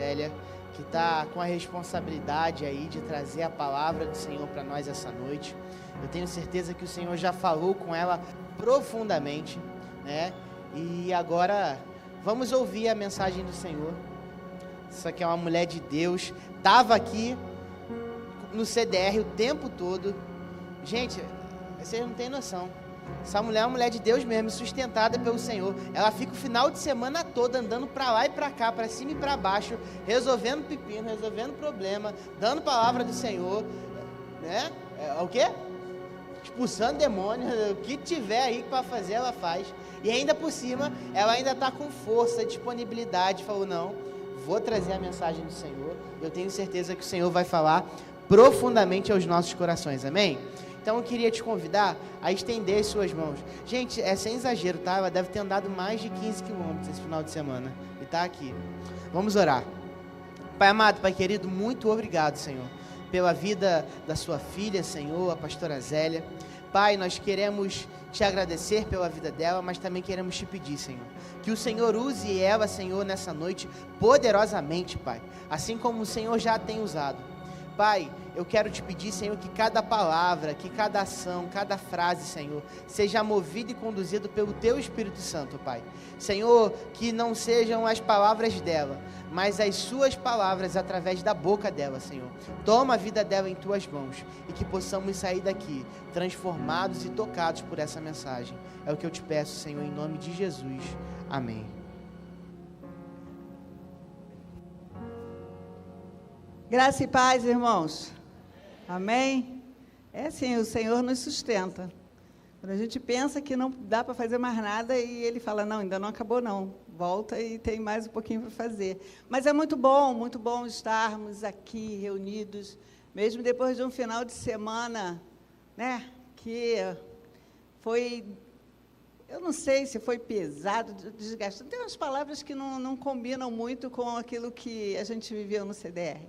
Zélia, que está com a responsabilidade aí de trazer a palavra do Senhor para nós essa noite. Eu tenho certeza que o Senhor já falou com ela profundamente, né? E agora vamos ouvir a mensagem do Senhor. Isso aqui é uma mulher de Deus, estava aqui no CDR o tempo todo. Gente, vocês não têm noção. Essa mulher é uma mulher de Deus mesmo, sustentada pelo Senhor. Ela fica o final de semana todo andando para lá e para cá, para cima e para baixo, resolvendo pepino, resolvendo problema, dando palavra do Senhor, né? O quê? Expulsando demônios, o que tiver aí para fazer, ela faz. E ainda por cima, ela ainda está com força, disponibilidade. Falou, não, vou trazer a mensagem do Senhor. Eu tenho certeza que o Senhor vai falar profundamente aos nossos corações, amém? Então eu queria te convidar a estender as suas mãos. Gente, é sem exagero, tá? Ela deve ter andado mais de 15 quilômetros esse final de semana e está aqui. Vamos orar. Pai amado, Pai querido, muito obrigado, Senhor, pela vida da sua filha, Senhor, a pastora Zélia. Pai, nós queremos te agradecer pela vida dela, mas também queremos te pedir, Senhor, que o Senhor use ela, Senhor, nessa noite poderosamente, Pai, assim como o Senhor já tem usado. Pai, eu quero te pedir, Senhor, que cada palavra, que cada ação, cada frase, Senhor, seja movida e conduzida pelo Teu Espírito Santo, Pai. Senhor, que não sejam as palavras dela, mas as Suas palavras através da boca dela, Senhor. Toma a vida dela em Tuas mãos e que possamos sair daqui transformados e tocados por essa mensagem. É o que eu te peço, Senhor, em nome de Jesus. Amém. Graça e paz, irmãos. Amém? É assim, o Senhor nos sustenta. Quando a gente pensa que não dá para fazer mais nada, e Ele fala, não, ainda não acabou não. Volta e tem mais um pouquinho para fazer. Mas é muito bom estarmos aqui reunidos, mesmo depois de um final de semana, né, que foi, eu não sei se foi pesado, desgastante. Tem umas palavras que não combinam muito com aquilo que a gente viveu no CDR.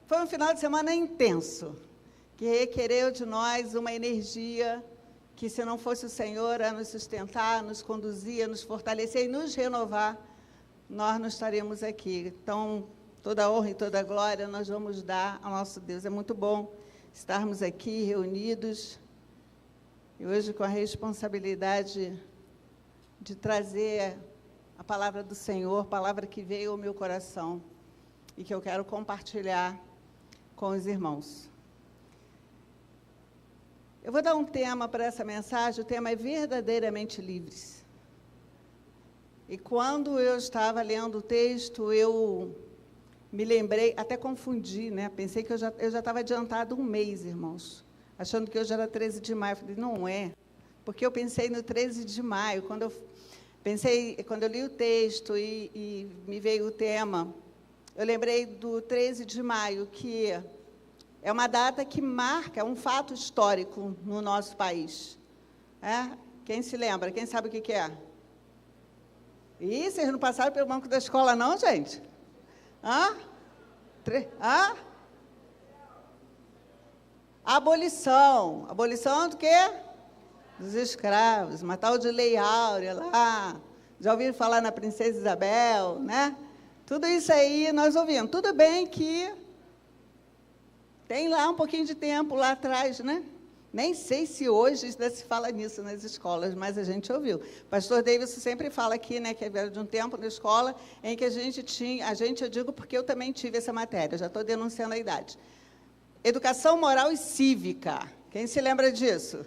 Foi um final de semana intenso, que requereu de nós uma energia que, se não fosse o Senhor a nos sustentar, nos conduzir, nos fortalecer e nos renovar, nós não estaríamos aqui. Então, toda a honra e toda a glória nós vamos dar ao nosso Deus. É muito bom estarmos aqui reunidos, e hoje com a responsabilidade de trazer a palavra do Senhor, palavra que veio ao meu coração, e que eu quero compartilhar com os irmãos. Eu vou dar um tema para essa mensagem, o tema é verdadeiramente livres. E quando eu estava lendo o texto, eu me lembrei, até confundi, né? Pensei que eu já estava adiantado um mês, irmãos, achando que hoje era 13 de maio. Eu falei, não é, porque eu pensei no 13 de maio, quando eu li o texto e me veio o tema. Eu lembrei do 13 de maio, que é uma data que marca um fato histórico no nosso país. Quem se lembra? Quem sabe o que é? Ih, vocês não passaram pelo banco da escola, não, gente? Abolição. Abolição do quê? Dos escravos. Uma tal de Lei Áurea lá. Já ouviram falar na Princesa Isabel, né? Tudo isso aí nós ouvimos. Tudo bem que tem lá um pouquinho de tempo lá atrás, né? Nem sei se hoje ainda se fala nisso nas escolas, mas a gente ouviu. O pastor Davidson sempre fala aqui, né, que é de um tempo na escola em que a gente tinha, eu digo porque eu também tive essa matéria, já estou denunciando a idade. Educação moral e cívica. Quem se lembra disso?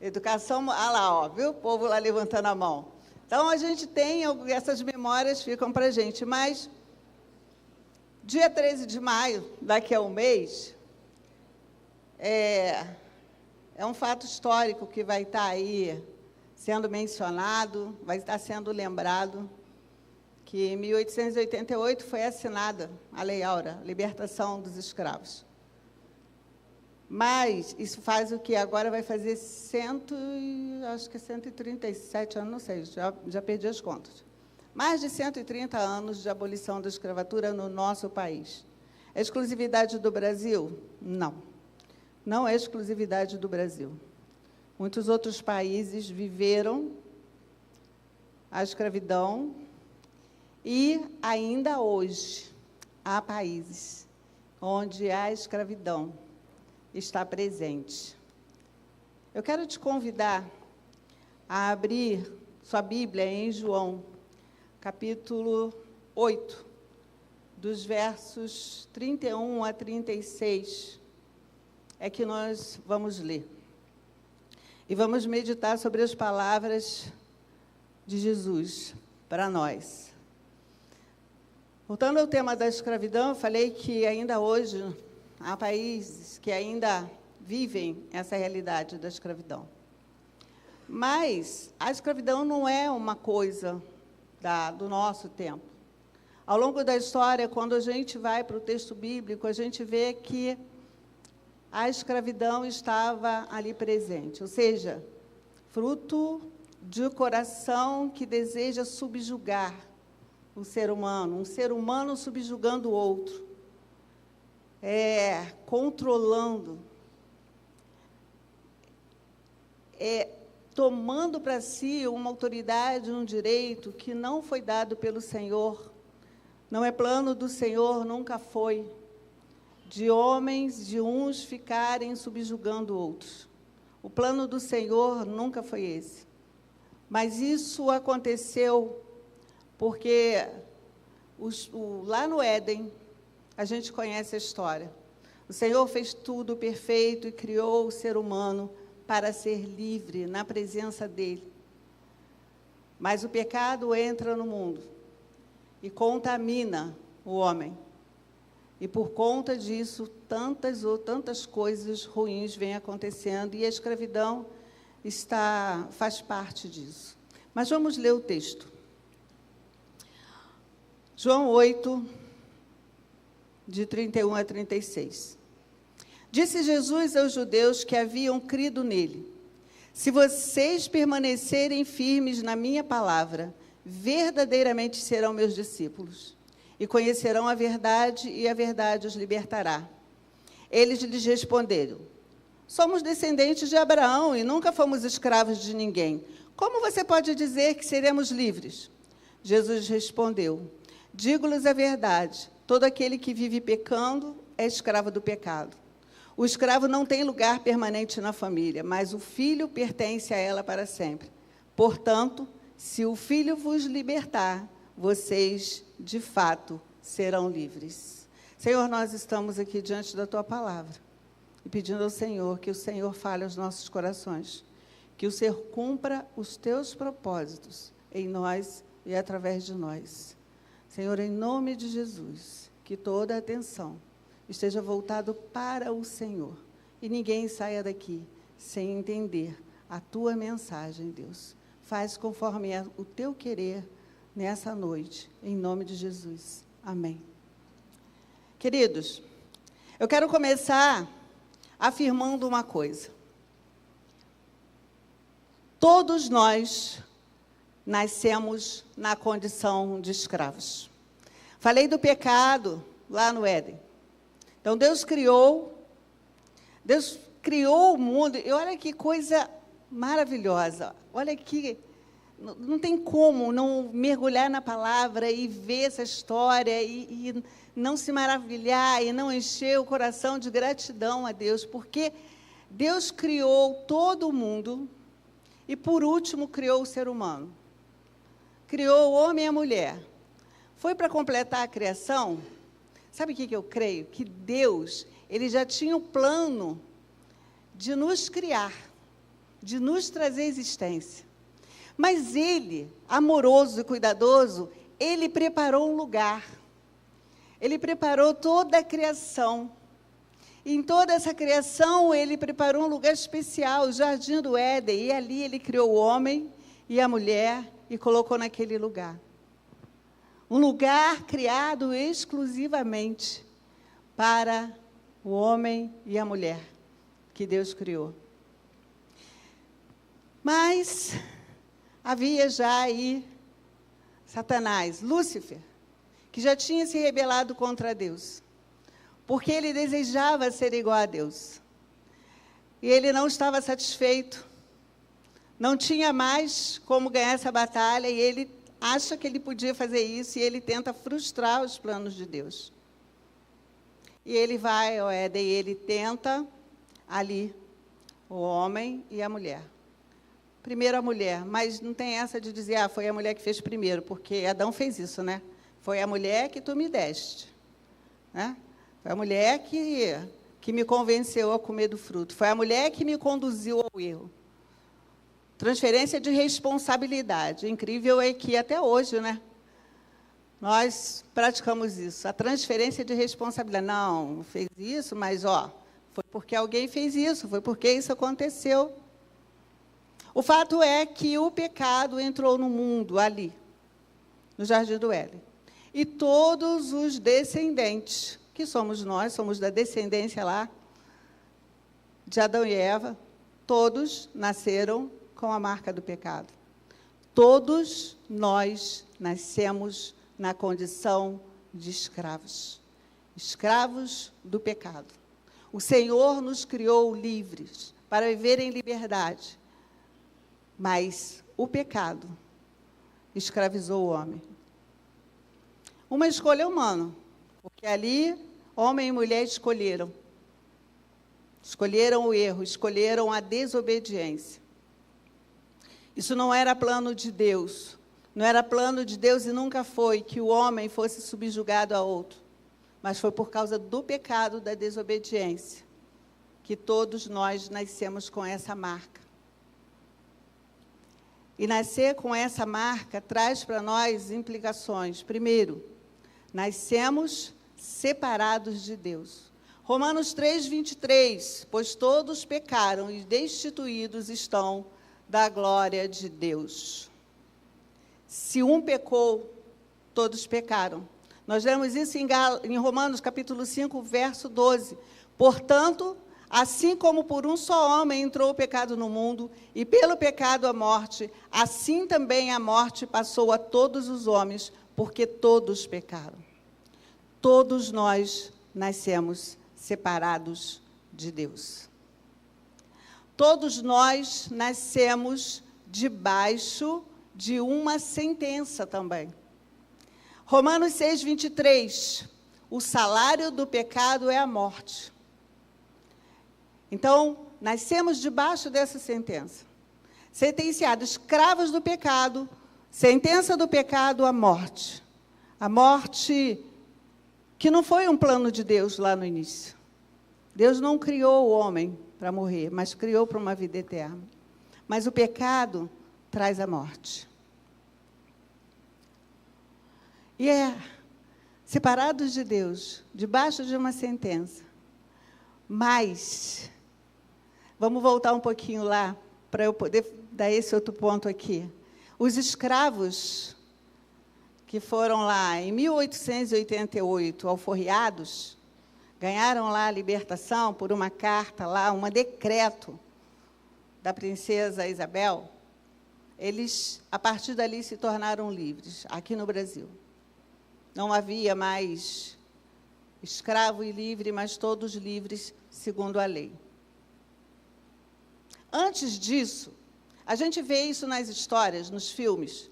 Educação, lá, ó, viu? O povo lá levantando a mão. Então, a gente tem, essas memórias ficam para a gente, mas dia 13 de maio, daqui a um mês, é um fato histórico que vai estar aí sendo mencionado, vai estar sendo lembrado, que em 1888 foi assinada a Lei Áurea, libertação dos escravos. Mas isso faz o que? Agora vai fazer acho que 137 anos, não sei, já perdi as contas. Mais de 130 anos de abolição da escravatura no nosso país. É exclusividade do Brasil? Não. Não é exclusividade do Brasil. Muitos outros países viveram a escravidão E ainda hoje há países onde a escravidão está presente. Eu quero te convidar a abrir sua Bíblia em João, capítulo 8, dos versos 31 a 36, é que nós vamos ler. E vamos meditar sobre as palavras de Jesus para nós. Voltando ao tema da escravidão, eu falei que ainda hoje há países que ainda vivem essa realidade da escravidão. Mas a escravidão não é uma coisa do nosso tempo. Ao longo da história, quando a gente vai para o texto bíblico, a gente vê que a escravidão estava ali presente, ou seja, fruto de um coração que deseja subjugar o ser humano, um ser humano subjugando o outro, controlando, tomando para si uma autoridade, um direito que não foi dado pelo Senhor, não é plano do Senhor, nunca foi, de homens, de uns ficarem subjugando outros. O plano do Senhor nunca foi esse. Mas isso aconteceu porque lá no Éden, a gente conhece a história. O Senhor fez tudo perfeito e criou o ser humano para ser livre na presença dEle. Mas o pecado entra no mundo e contamina o homem. E por conta disso, tantas coisas ruins vêm acontecendo e a escravidão faz parte disso. Mas vamos ler o texto. João 8, de 31 a 36. Disse Jesus aos judeus que haviam crido nele: se vocês permanecerem firmes na minha palavra, verdadeiramente serão meus discípulos, e conhecerão a verdade, e a verdade os libertará. Eles lhes responderam: somos descendentes de Abraão e nunca fomos escravos de ninguém. Como você pode dizer que seremos livres? Jesus respondeu: digo-lhes a verdade, todo aquele que vive pecando é escravo do pecado. O escravo não tem lugar permanente na família, mas o filho pertence a ela para sempre. Portanto, se o filho vos libertar, vocês, de fato, serão livres. Senhor, nós estamos aqui diante da Tua palavra e pedindo ao Senhor que o Senhor fale aos nossos corações, que o Senhor cumpra os Teus propósitos em nós e através de nós. Senhor, em nome de Jesus, que toda a atenção esteja voltada para o Senhor e ninguém saia daqui sem entender a Tua mensagem, Deus. Faz conforme o Teu querer nessa noite, em nome de Jesus. Amém. Queridos, eu quero começar afirmando uma coisa. Todos nós nascemos na condição de escravos. Falei do pecado lá no Éden. Então, Deus criou o mundo, e olha que coisa maravilhosa. Olha que não tem como não mergulhar na palavra e ver essa história e não se maravilhar e não encher o coração de gratidão a Deus, porque Deus criou todo o mundo e, por último, criou o ser humano. Criou o homem e a mulher. Foi para completar a criação. Sabe o que eu creio? Que Deus, Ele já tinha o plano de nos criar, de nos trazer existência. Mas Ele, amoroso e cuidadoso, Ele preparou um lugar. Ele preparou toda a criação. E em toda essa criação, Ele preparou um lugar especial, o Jardim do Éden. E ali Ele criou o homem e a mulher e colocou naquele lugar. Um lugar criado exclusivamente para o homem e a mulher que Deus criou. Mas havia já aí Satanás, Lúcifer, que já tinha se rebelado contra Deus, porque ele desejava ser igual a Deus. E ele não estava satisfeito, não tinha mais como ganhar essa batalha, e ele acha que ele podia fazer isso e ele tenta frustrar os planos de Deus. E ele vai ao Éden e ele tenta ali o homem e a mulher. Primeiro a mulher, mas não tem essa de dizer, foi a mulher que fez primeiro, porque Adão fez isso, né? Foi a mulher que tu me deste, né? Foi a mulher que me convenceu a comer do fruto. Foi a mulher que me conduziu ao erro. Transferência de responsabilidade. O incrível é que até hoje, né? Nós praticamos isso. A transferência de responsabilidade. Não, fez isso, mas, foi porque alguém fez isso, foi porque isso aconteceu. O fato é que o pecado entrou no mundo ali, no Jardim do Éden. E todos os descendentes, que somos nós, somos da descendência lá, de Adão e Eva, todos nasceram com a marca do pecado. Todos nós nascemos na condição de escravos. Escravos do pecado. O Senhor nos criou livres para viver em liberdade. Mas o pecado escravizou o homem. Uma escolha humana, porque ali homem e mulher escolheram. Escolheram o erro, escolheram a desobediência. Isso não era plano de Deus. Não era plano de Deus e nunca foi que o homem fosse subjugado a outro. Mas foi por causa do pecado, da desobediência, que todos nós nascemos com essa marca. E nascer com essa marca traz para nós implicações. Primeiro, nascemos separados de Deus. Romanos 3:23, pois todos pecaram e destituídos estão da glória de Deus. Se um pecou, todos pecaram. Nós lemos isso em Romanos capítulo 5, verso 12. Portanto, assim como por um só homem entrou o pecado no mundo, e pelo pecado a morte, assim também a morte passou a todos os homens, porque todos pecaram. Todos nós nascemos separados de Deus. Todos nós nascemos debaixo de uma sentença também. Romanos 6:23, o salário do pecado é a morte. Então, nascemos debaixo dessa sentença. Sentenciados, escravos do pecado, sentença do pecado, a morte. A morte que não foi um plano de Deus lá no início. Deus não criou o homem para morrer, mas criou para uma vida eterna. Mas o pecado traz a morte. E separados de Deus, debaixo de uma sentença. Mas, vamos voltar um pouquinho lá, para eu poder dar esse outro ponto aqui. Os escravos que foram lá em 1888 alforriados, ganharam lá a libertação por uma carta lá, um decreto da princesa Isabel. Eles, a partir dali, se tornaram livres, aqui no Brasil. Não havia mais escravo e livre, mas todos livres segundo a lei. Antes disso, a gente vê isso nas histórias, nos filmes,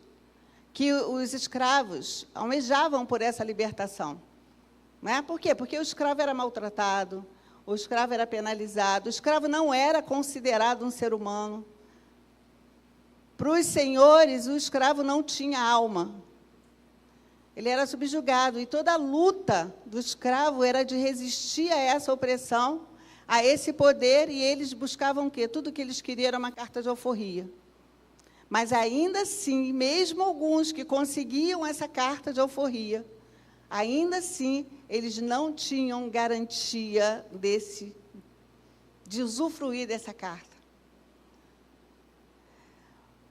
que os escravos almejavam por essa libertação. Não é? Por quê? Porque o escravo era maltratado, o escravo era penalizado, o escravo não era considerado um ser humano. Para os senhores, o escravo não tinha alma. Ele era subjugado, e toda a luta do escravo era de resistir a essa opressão, a esse poder, e eles buscavam o quê? Tudo que eles queriam era uma carta de alforria. Mas, ainda assim, mesmo alguns que conseguiam essa carta de alforria, ainda assim, eles não tinham garantia de usufruir dessa carta.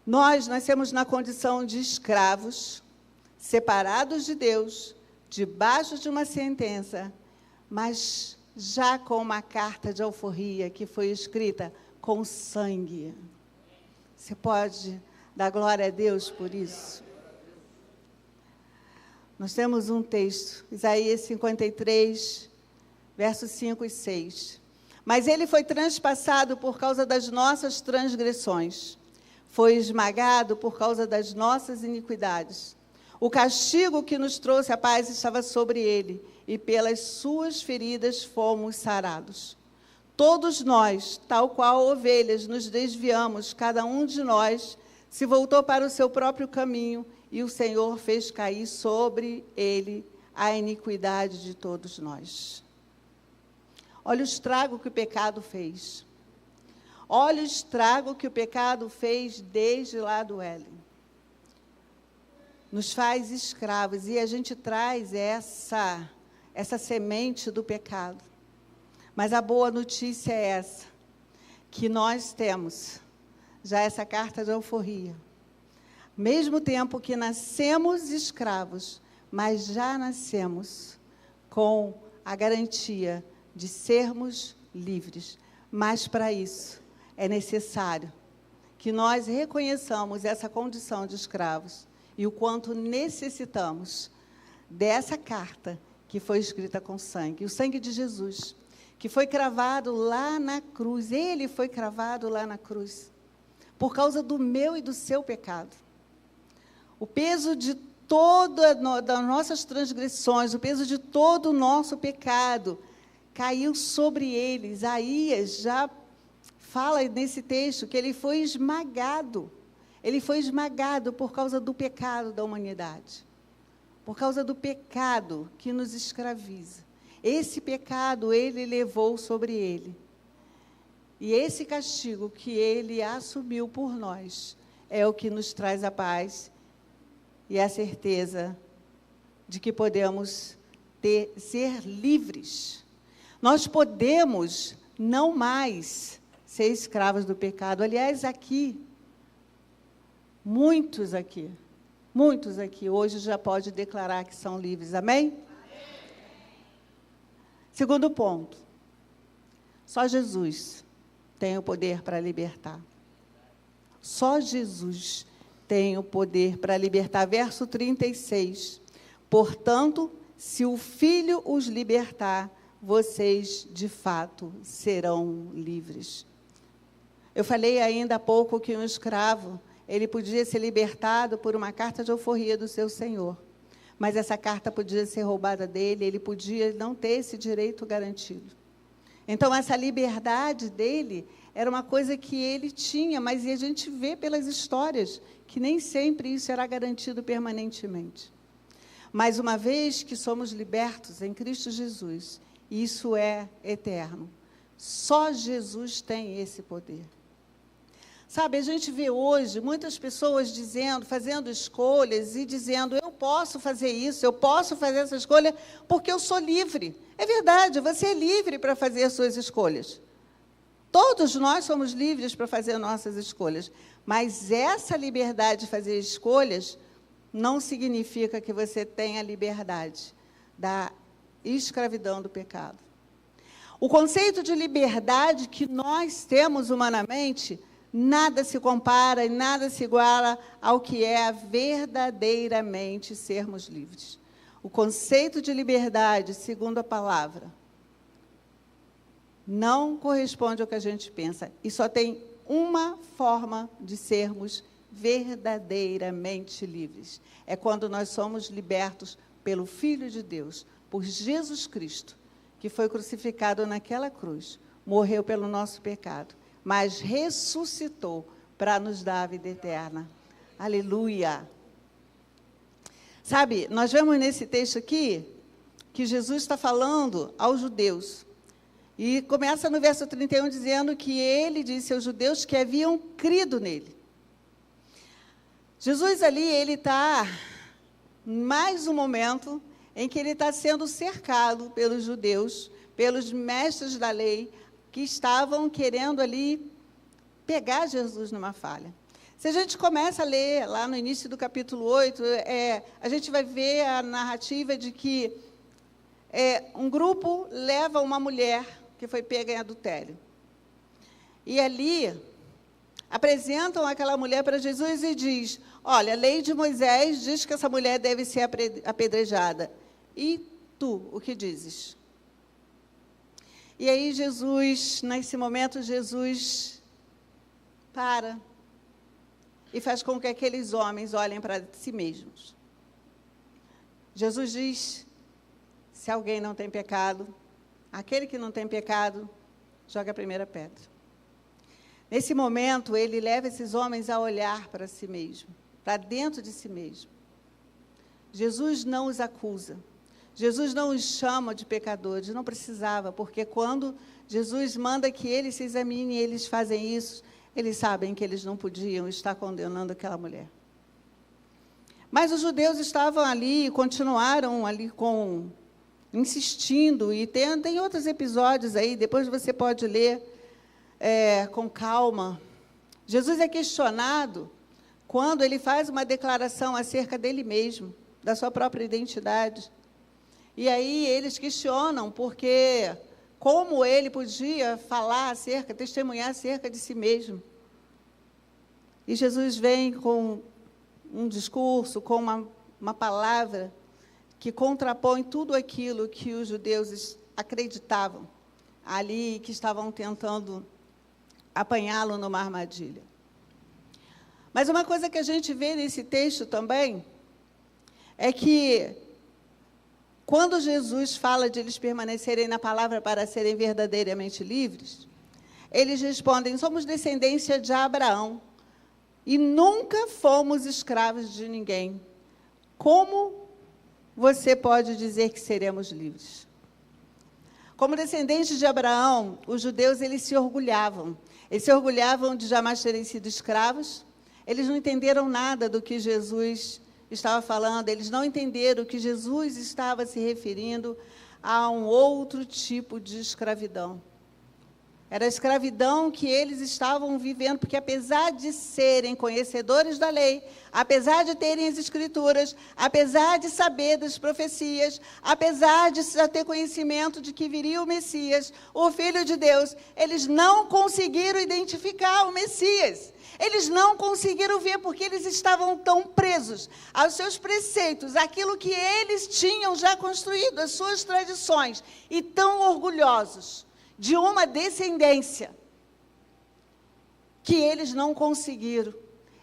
Nós nascemos na condição de escravos, separados de Deus, debaixo de uma sentença, mas já com uma carta de alforria que foi escrita com sangue. Você pode dar glória a Deus por isso? Nós temos um texto, Isaías 53, versos 5 e 6. Mas ele foi transpassado por causa das nossas transgressões, foi esmagado por causa das nossas iniquidades. O castigo que nos trouxe a paz estava sobre ele, e pelas suas feridas fomos sarados. Todos nós, tal qual ovelhas, nos desviamos, cada um de nós se voltou para o seu próprio caminho, e o Senhor fez cair sobre ele a iniquidade de todos nós. Olha o estrago que o pecado fez. Olha o estrago que o pecado fez desde lá do Éden. Nos faz escravos, e a gente traz essa semente do pecado. Mas a boa notícia é essa, que nós temos já essa carta de alforria. Mesmo tempo que nascemos escravos, mas já nascemos com a garantia de sermos livres. Mas para isso é necessário que nós reconheçamos essa condição de escravos e o quanto necessitamos dessa carta que foi escrita com sangue, o sangue de Jesus, que foi cravado lá na cruz. Ele foi cravado lá na cruz, por causa do meu e do seu pecado. O peso de todas das nossas transgressões, o peso de todo o nosso pecado, caiu sobre ele. Isaías já fala nesse texto que ele foi esmagado. Ele foi esmagado por causa do pecado da humanidade, por causa do pecado que nos escraviza. Esse pecado ele levou sobre ele. E esse castigo que ele assumiu por nós é o que nos traz a paz e a certeza de que podemos ser livres. Nós podemos não mais ser escravos do pecado. Aliás, muitos aqui hoje já podem declarar que são livres. Amém? Segundo ponto, só Jesus tem o poder para libertar. Só Jesus tem o poder para libertar. Verso 36. Portanto, se o Filho os libertar, vocês, de fato, serão livres. Eu falei ainda há pouco que um escravo, ele podia ser libertado por uma carta de alforria do seu senhor. Mas essa carta podia ser roubada dele, ele podia não ter esse direito garantido. Então, essa liberdade dele era uma coisa que ele tinha, mas a gente vê pelas histórias que nem sempre isso era garantido permanentemente. Mas uma vez que somos libertos em Cristo Jesus, isso é eterno. Só Jesus tem esse poder. Sabe, a gente vê hoje muitas pessoas fazendo escolhas e dizendo, eu posso fazer isso, eu posso fazer essa escolha porque eu sou livre. É verdade, você é livre para fazer as suas escolhas. Todos nós somos livres para fazer nossas escolhas. Mas essa liberdade de fazer escolhas não significa que você tenha liberdade da escravidão do pecado. O conceito de liberdade que nós temos humanamente nada se compara e nada se iguala ao que é verdadeiramente sermos livres. O conceito de liberdade, segundo a palavra, não corresponde ao que a gente pensa. E só tem uma forma de sermos verdadeiramente livres. É quando nós somos libertos pelo Filho de Deus, por Jesus Cristo, que foi crucificado naquela cruz, morreu pelo nosso pecado, mas ressuscitou para nos dar a vida eterna. Aleluia! Sabe, nós vemos nesse texto aqui, que Jesus está falando aos judeus. E começa no verso 31, dizendo que ele disse aos judeus que haviam crido nele. Jesus ali, ele está, mais um momento, em que ele está sendo cercado pelos judeus, pelos mestres da lei, que estavam querendo ali pegar Jesus numa falha. Se a gente começa a ler lá no início do capítulo 8, a gente vai ver a narrativa de que um grupo leva uma mulher que foi pega em adultério. E ali apresentam aquela mulher para Jesus e diz, olha, a lei de Moisés diz que essa mulher deve ser apedrejada. E tu, o que dizes? E aí Jesus, nesse momento, Jesus para e faz com que aqueles homens olhem para si mesmos. Jesus diz, se alguém não tem pecado, aquele que não tem pecado, joga a primeira pedra. Nesse momento, ele leva esses homens a olhar para si mesmo, para dentro de si mesmo. Jesus não os acusa. Jesus não os chama de pecadores, não precisava, porque quando Jesus manda que eles se examinem e eles fazem isso, eles sabem que eles não podiam estar condenando aquela mulher. Mas os judeus estavam ali, continuaram ali insistindo, e tem outros episódios aí, depois você pode ler com calma. Jesus é questionado quando ele faz uma declaração acerca dele mesmo, da sua própria identidade. E aí eles questionam porque como ele podia falar testemunhar acerca de si mesmo. E Jesus vem com um discurso, com uma palavra que contrapõe tudo aquilo que os judeus acreditavam ali, que estavam tentando apanhá-lo numa armadilha. Mas uma coisa que a gente vê nesse texto também é que, quando Jesus fala de eles permanecerem na palavra para serem verdadeiramente livres, eles respondem, somos descendência de Abraão e nunca fomos escravos de ninguém. Como você pode dizer que seremos livres? Como descendentes de Abraão, os judeus eles se orgulhavam. Eles se orgulhavam de jamais terem sido escravos. Eles não entenderam nada do que Jesus estava falando, eles não entenderam que Jesus estava se referindo a um outro tipo de escravidão. Era a escravidão que eles estavam vivendo, porque apesar de serem conhecedores da lei, apesar de terem as escrituras, apesar de saber das profecias, apesar de ter conhecimento de que viria o Messias, o Filho de Deus, eles não conseguiram identificar o Messias. Eles não conseguiram ver porque eles estavam tão presos aos seus preceitos, aquilo que eles tinham já construído, as suas tradições, e tão orgulhosos de uma descendência, que eles não conseguiram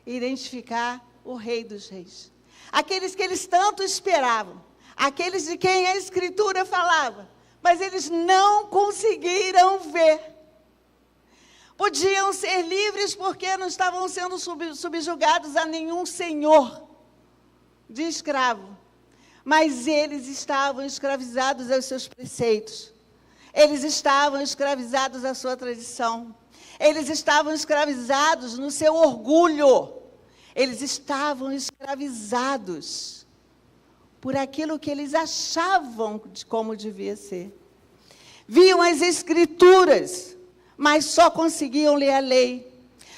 identificar o Rei dos Reis. Aqueles que eles tanto esperavam, aqueles de quem a Escritura falava, mas eles não conseguiram ver. Podiam ser livres porque não estavam sendo subjugados a nenhum senhor de escravo. Mas eles estavam escravizados aos seus preceitos. Eles estavam escravizados à sua tradição. Eles estavam escravizados no seu orgulho. Eles estavam escravizados por aquilo que eles achavam de como devia ser. Viam as Escrituras, mas só conseguiam ler a lei,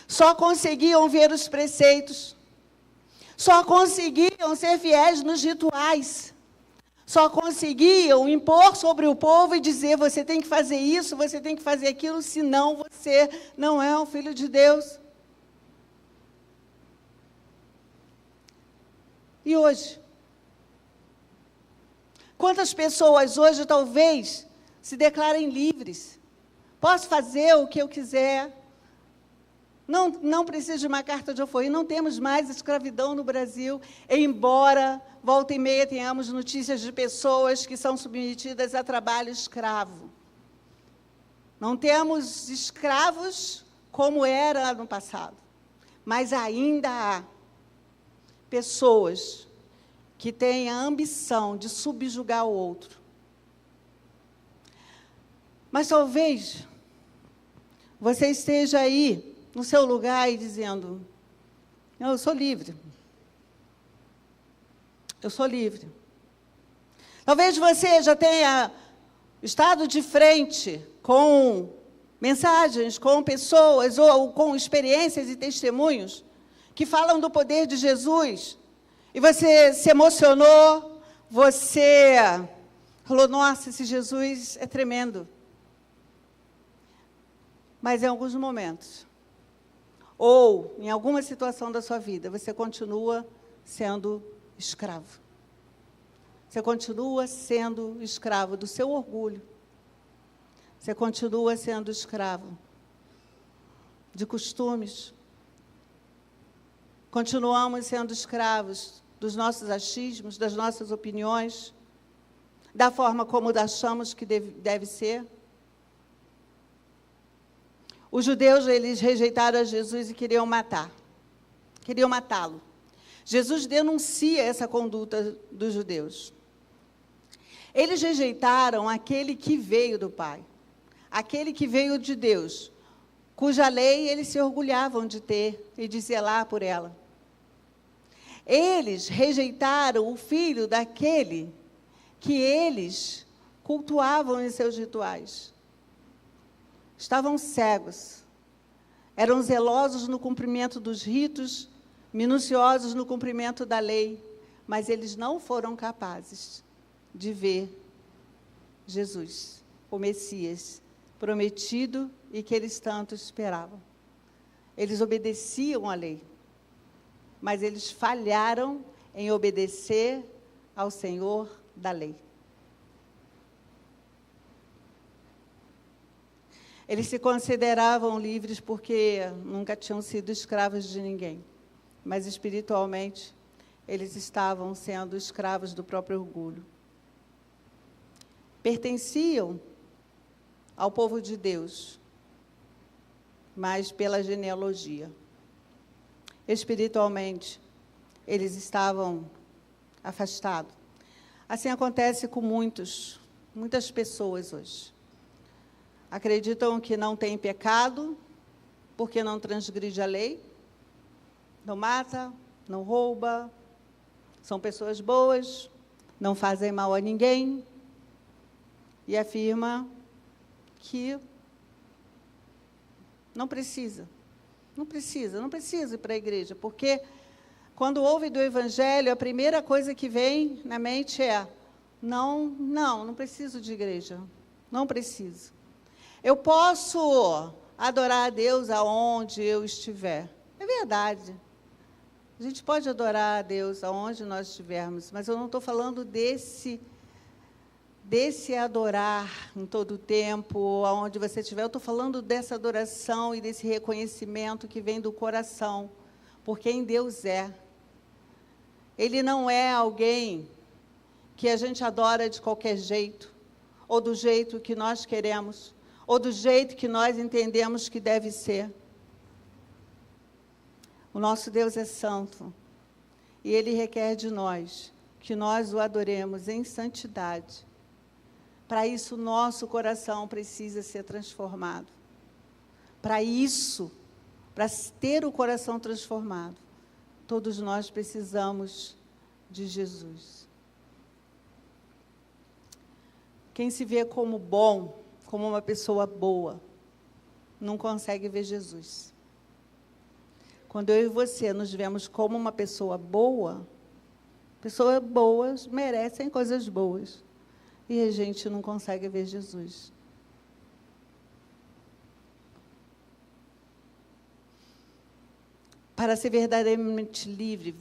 só conseguiam ver os preceitos, só conseguiam ser fiéis nos rituais, só conseguiam impor sobre o povo e dizer, você tem que fazer isso, você tem que fazer aquilo, senão você não é um filho de Deus. E hoje? Quantas pessoas hoje talvez se declarem livres? Posso fazer o que eu quiser. Não preciso de uma carta de alforria. Não temos mais escravidão no Brasil, embora, volta e meia, tenhamos notícias de pessoas que são submetidas a trabalho escravo. Não temos escravos como era no passado, mas ainda há pessoas que têm a ambição de subjugar o outro. Mas talvez você esteja aí no seu lugar e dizendo, eu sou livre. Eu sou livre. Talvez você já tenha estado de frente com mensagens, com pessoas, ou com experiências e testemunhos que falam do poder de Jesus, e você se emocionou, você falou, nossa, esse Jesus é tremendo. Mas em alguns momentos, ou em alguma situação da sua vida, você continua sendo escravo. Você continua sendo escravo do seu orgulho. Você continua sendo escravo de costumes. Continuamos sendo escravos dos nossos achismos, das nossas opiniões, da forma como achamos que deve ser. Os judeus, eles rejeitaram a Jesus e queriam matá-lo. Jesus denuncia essa conduta dos judeus. Eles rejeitaram aquele que veio do Pai, aquele que veio de Deus, cuja lei eles se orgulhavam de ter e de zelar por ela. Eles rejeitaram o filho daquele que eles cultuavam em seus rituais. Estavam cegos, eram zelosos no cumprimento dos ritos, minuciosos no cumprimento da lei, mas eles não foram capazes de ver Jesus, o Messias prometido e que eles tanto esperavam. Eles obedeciam à lei, mas eles falharam em obedecer ao Senhor da lei. Eles se consideravam livres porque nunca tinham sido escravos de ninguém, mas espiritualmente eles estavam sendo escravos do próprio orgulho. Pertenciam ao povo de Deus, mas pela genealogia. Espiritualmente, eles estavam afastados. Assim acontece com muitas pessoas hoje. Acreditam que não tem pecado, porque não transgride a lei, não mata, não rouba, são pessoas boas, não fazem mal a ninguém, e afirma que não precisa ir para a igreja, porque quando ouve do Evangelho, a primeira coisa que vem na mente é: não preciso de igreja, não preciso. Eu posso adorar a Deus aonde eu estiver. É verdade. A gente pode adorar a Deus aonde nós estivermos, mas eu não estou falando desse adorar em todo o tempo, aonde você estiver. Eu estou falando dessa adoração e desse reconhecimento que vem do coração, por quem Deus é. Ele não é alguém que a gente adora de qualquer jeito, ou do jeito que nós queremos, ou do jeito que nós entendemos que deve ser. O nosso Deus é santo, e Ele requer de nós que nós o adoremos em santidade. Para isso, nosso coração precisa ser transformado. Para isso, para ter o coração transformado, todos nós precisamos de Jesus. Quem se vê como bom, como uma pessoa boa, não consegue ver Jesus. Quando eu e você nos vemos como uma pessoa boa, pessoas boas merecem coisas boas. E a gente não consegue ver Jesus. Para ser verdadeiramente livre,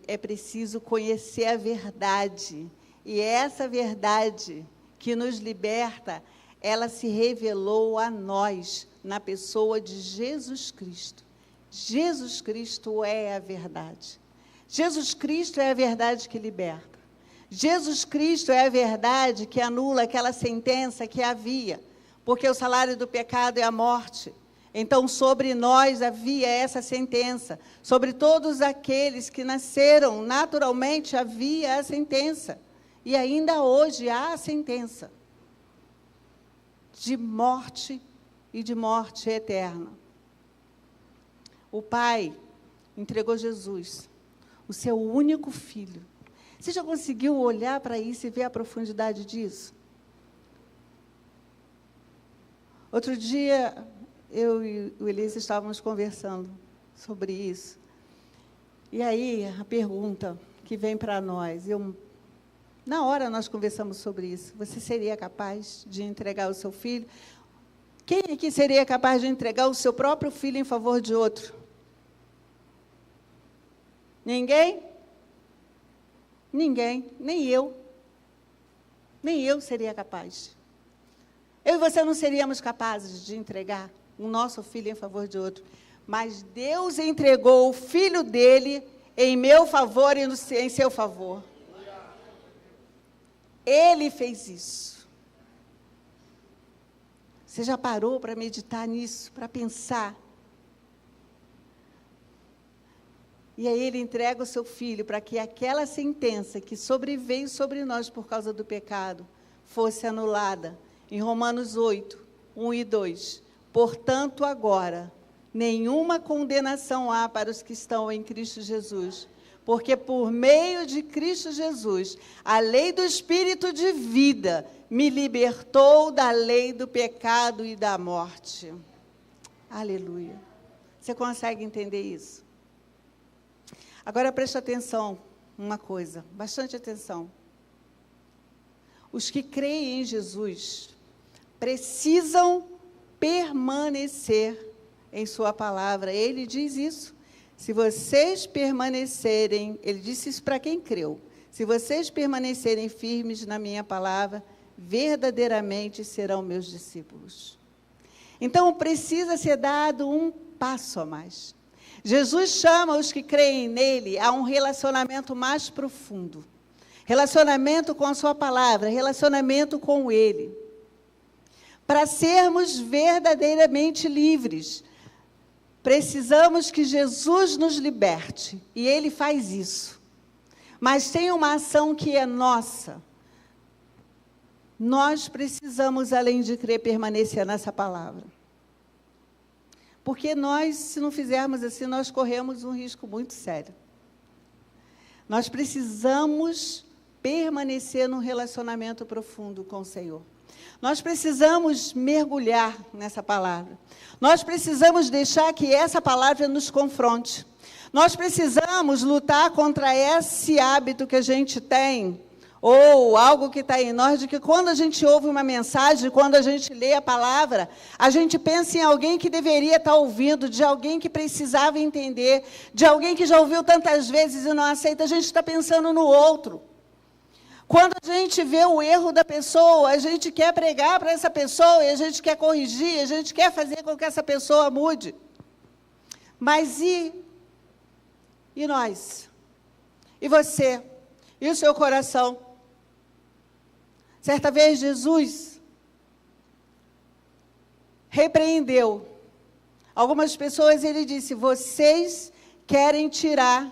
é preciso conhecer a verdade. E essa verdade que nos liberta, ela se revelou a nós, na pessoa de Jesus Cristo. Jesus Cristo é a verdade. Jesus Cristo é a verdade que liberta. Jesus Cristo é a verdade que anula aquela sentença que havia, porque o salário do pecado é a morte. Então, sobre nós havia essa sentença. Sobre todos aqueles que nasceram naturalmente havia a sentença. E ainda hoje há a sentença de morte e de morte eterna. O Pai entregou Jesus, o seu único filho. Você já conseguiu olhar para isso e ver a profundidade disso? Outro dia, eu e o Elise estávamos conversando sobre isso. E aí, a pergunta que vem para nós, na hora nós conversamos sobre isso: você seria capaz de entregar o seu filho? Quem aqui seria capaz de entregar o seu próprio filho em favor de outro? Ninguém? Ninguém, nem eu. Nem eu seria capaz. Eu e você não seríamos capazes de entregar o nosso filho em favor de outro. mas Deus entregou o Filho dele em meu favor e em seu favor. Ele fez isso. Você já parou para meditar nisso, para pensar? E aí ele entrega o seu Filho para que aquela sentença que sobreveio sobre nós por causa do pecado fosse anulada. Em Romanos 8, 1 e 2. Portanto, agora, nenhuma condenação há para os que estão em Cristo Jesus, porque por meio de Cristo Jesus, a lei do Espírito de vida me libertou da lei do pecado e da morte. Aleluia. Você consegue entender isso? Agora preste atenção, uma coisa, bastante atenção. Os que creem em Jesus precisam permanecer em sua palavra. Ele diz isso. Se vocês permanecerem, ele disse isso para quem creu. Se vocês permanecerem firmes na minha palavra, verdadeiramente serão meus discípulos. Então, precisa ser dado um passo a mais. Jesus chama os que creem nele a um relacionamento mais profundo. Relacionamento com a sua palavra, relacionamento com ele. Para sermos verdadeiramente livres, precisamos que Jesus nos liberte, e ele faz isso. Mas tem uma ação que é nossa. Nós precisamos, além de crer, permanecer nessa palavra. Porque nós, se não fizermos assim, nós corremos um risco muito sério. Nós precisamos permanecer num relacionamento profundo com o Senhor. Nós precisamos mergulhar nessa palavra. Nós precisamos deixar que essa palavra nos confronte. Nós precisamos lutar contra esse hábito que a gente tem, ou algo que está em nós, de que quando a gente ouve uma mensagem, quando a gente lê a palavra, a gente pensa em alguém que deveria estar ouvindo, de alguém que precisava entender, de alguém que já ouviu tantas vezes e não aceita, a gente está pensando no outro. Quando a gente vê o erro da pessoa, a gente quer pregar para essa pessoa, e a gente quer corrigir, a gente quer fazer com que essa pessoa mude. Mas e nós? E você? E o seu coração? Certa vez, Jesus repreendeu algumas pessoas, ele disse: vocês querem tirar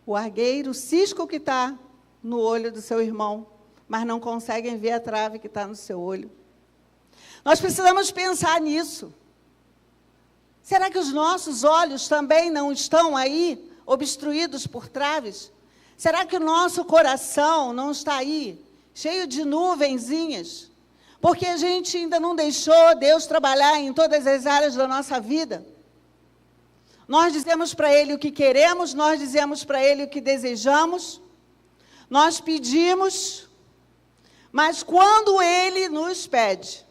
o argueiro, o cisco que está no olho do seu irmão, mas não conseguem ver a trave que está no seu olho. Nós precisamos pensar nisso. Será que os nossos olhos também não estão aí, obstruídos por traves? Será que o nosso coração não está aí, cheio de nuvenzinhas? Porque a gente ainda não deixou Deus trabalhar em todas as áreas da nossa vida. Nós dizemos para Ele o que queremos, nós dizemos para Ele o que desejamos, nós pedimos, mas quando Ele nos pede,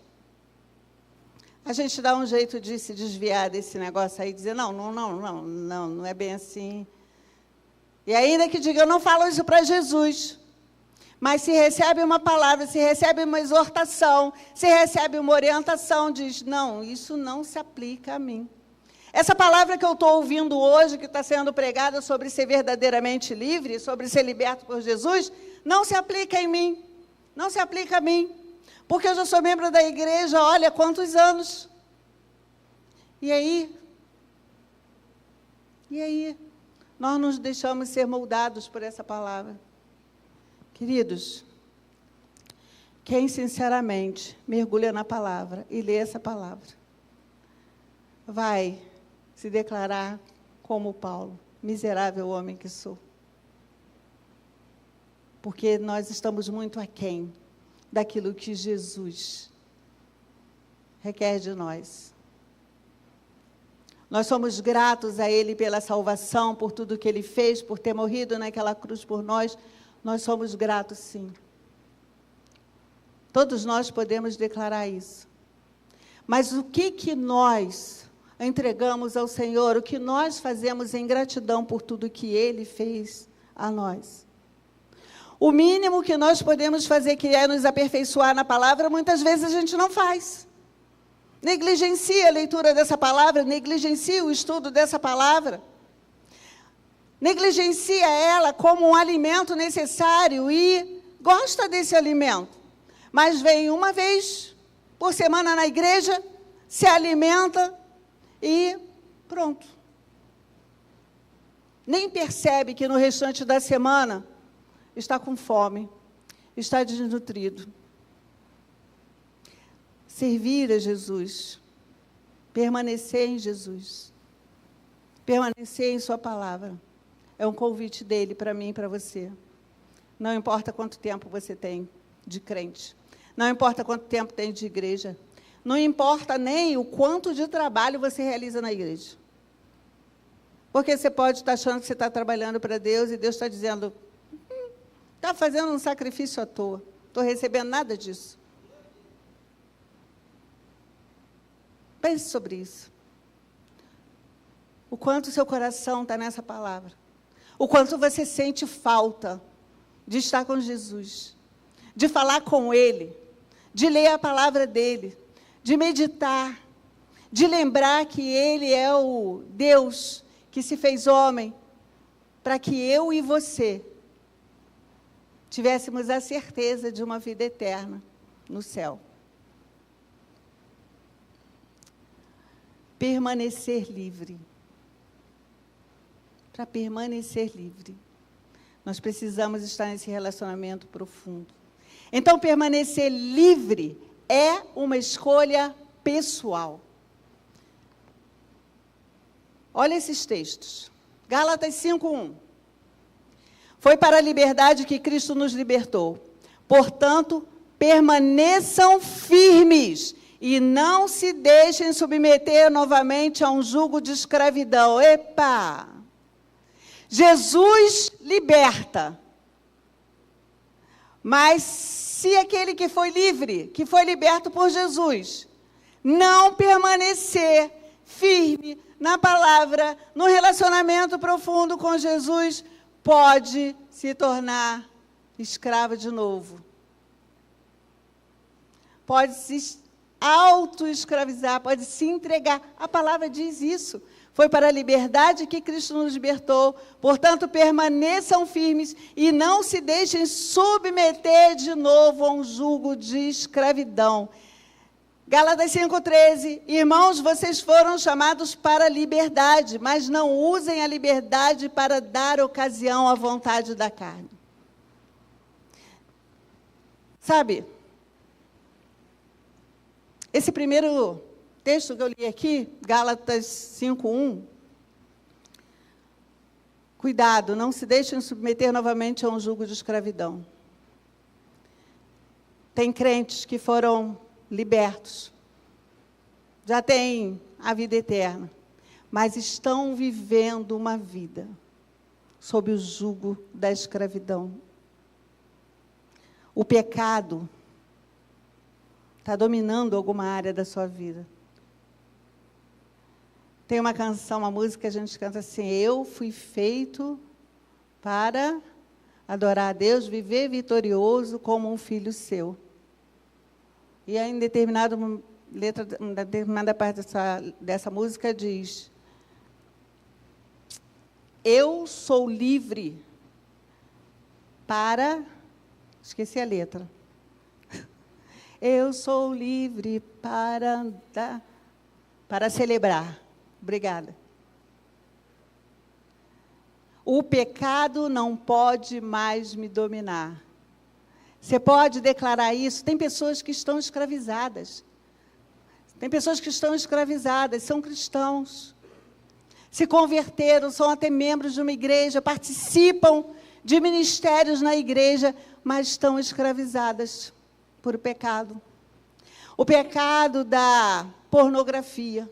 a gente dá um jeito de se desviar desse negócio aí, dizer, não é bem assim. E ainda que diga, eu não falo isso para Jesus, mas se recebe uma palavra, se recebe uma exortação, se recebe uma orientação, diz, não, isso não se aplica a mim. Essa palavra que eu estou ouvindo hoje, que está sendo pregada sobre ser verdadeiramente livre, sobre ser liberto por Jesus, não se aplica em mim, não se aplica a mim, porque eu já sou membro da igreja, olha quantos anos. E aí, nós nos deixamos ser moldados por essa palavra. Queridos, quem sinceramente mergulha na palavra e lê essa palavra, vai se declarar como Paulo, miserável homem que sou. Porque nós estamos muito aquém daquilo que Jesus requer de nós. Nós somos gratos a Ele pela salvação, por tudo que Ele fez, por ter morrido naquela cruz por nós. Nós somos gratos, sim. Todos nós podemos declarar isso. Mas o que nós entregamos ao Senhor, o que nós fazemos em gratidão por tudo que Ele fez a nós? O mínimo que nós podemos fazer, que é nos aperfeiçoar na palavra, muitas vezes a gente não faz. negligencia a leitura dessa palavra, negligencia o estudo dessa palavra, negligencia ela como um alimento necessário e gosta desse alimento, mas vem uma vez por semana na igreja, se alimenta e pronto. Nem percebe que no restante da semana está com fome, está desnutrido. Servir a Jesus, permanecer em Jesus, permanecer em sua palavra, é um convite dele para mim e para você. Não importa quanto tempo você tem de crente, não importa quanto tempo tem de igreja, não importa nem o quanto de trabalho você realiza na igreja. Porque você pode estar achando que você está trabalhando para Deus e Deus está dizendo, está fazendo um sacrifício à toa, estou recebendo nada disso. Pense sobre isso. O quanto seu coração está nessa palavra. O quanto você sente falta de estar com Jesus, de falar com Ele, de ler a palavra dEle, de meditar, de lembrar que Ele é o Deus que se fez homem, para que eu e você tivéssemos a certeza de uma vida eterna no céu. Permanecer livre. Para permanecer livre, nós precisamos estar nesse relacionamento profundo. Então, permanecer livre é uma escolha pessoal. Olha esses textos. Gálatas 5:1. Foi para a liberdade que Cristo nos libertou. Portanto, permaneçam firmes e não se deixem submeter novamente a um jugo de escravidão. Epa! Jesus liberta. Mas se aquele que foi livre, que foi liberto por Jesus, não permanecer firme na palavra, no relacionamento profundo com Jesus, pode se tornar escravo de novo. Pode se auto-escravizar, pode se entregar. A palavra diz isso. Foi para a liberdade que Cristo nos libertou. Portanto, permaneçam firmes e não se deixem submeter de novo a um jugo de escravidão. Gálatas 5:13. Irmãos, vocês foram chamados para a liberdade, mas não usem a liberdade para dar ocasião à vontade da carne. Sabe, esse primeiro texto que eu li aqui, Gálatas 5:1, cuidado, não se deixem submeter novamente a um jugo de escravidão. Tem crentes que foram libertos, já têm a vida eterna, mas estão vivendo uma vida sob o jugo da escravidão. O pecado está dominando alguma área da sua vida. Tem uma canção, uma música que a gente canta assim, eu fui feito para adorar a Deus, viver vitorioso como um filho seu. E aí, em determinada parte dessa música diz, eu sou livre para... Esqueci a letra. Eu sou livre para andar, para celebrar. Obrigada. O pecado não pode mais me dominar. Você pode declarar isso? Tem pessoas que estão escravizadas. Tem pessoas que estão escravizadas, são cristãos. Se converteram, são até membros de uma igreja, participam de ministérios na igreja, mas estão escravizadas por pecado. O pecado da pornografia.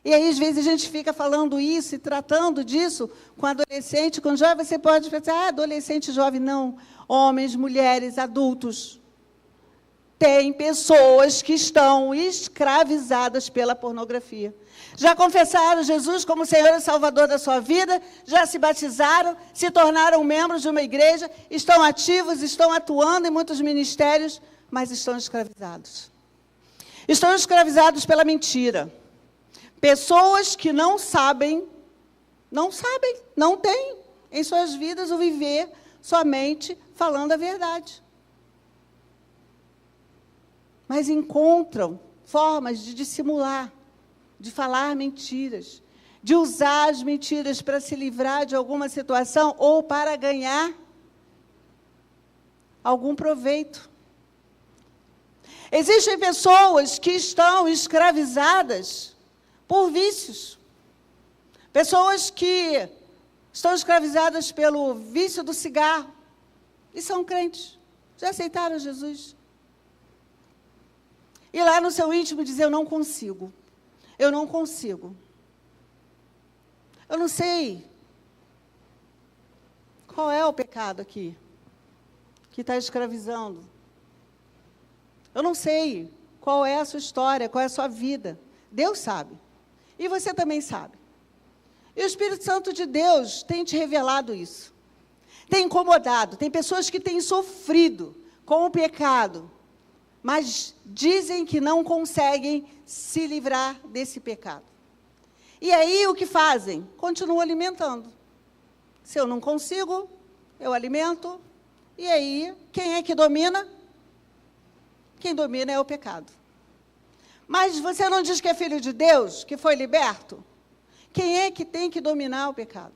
E aí, às vezes, a gente fica falando isso e tratando disso com adolescente, com jovem. Você pode pensar, adolescente, jovem, não. Homens, mulheres, adultos. Tem pessoas que estão escravizadas pela pornografia. Já confessaram Jesus como Senhor e Salvador da sua vida, já se batizaram, se tornaram membros de uma igreja, estão ativos, estão atuando em muitos ministérios, mas estão escravizados. Estão escravizados pela mentira. Pessoas que não têm em suas vidas o viver somente falando a verdade. Mas encontram formas de dissimular, de falar mentiras, de usar as mentiras para se livrar de alguma situação ou para ganhar algum proveito. Existem pessoas que estão escravizadas por vícios. Pessoas que estão escravizadas pelo vício do cigarro e são crentes, já aceitaram Jesus. E lá no seu íntimo dizer, eu não consigo. Eu não sei qual é o pecado aqui que está escravizando. Eu não sei qual é a sua história, qual é a sua vida. Deus sabe. E você também sabe. E o Espírito Santo de Deus tem te revelado isso. Tem incomodado. Tem pessoas que têm sofrido com o pecado, mas dizem que não conseguem se livrar desse pecado. E aí o que fazem? Continuam alimentando. Se eu não consigo, eu alimento. E aí, quem é que domina? Quem domina é o pecado. Mas você não diz que é filho de Deus, que foi liberto? Quem é que tem que dominar o pecado?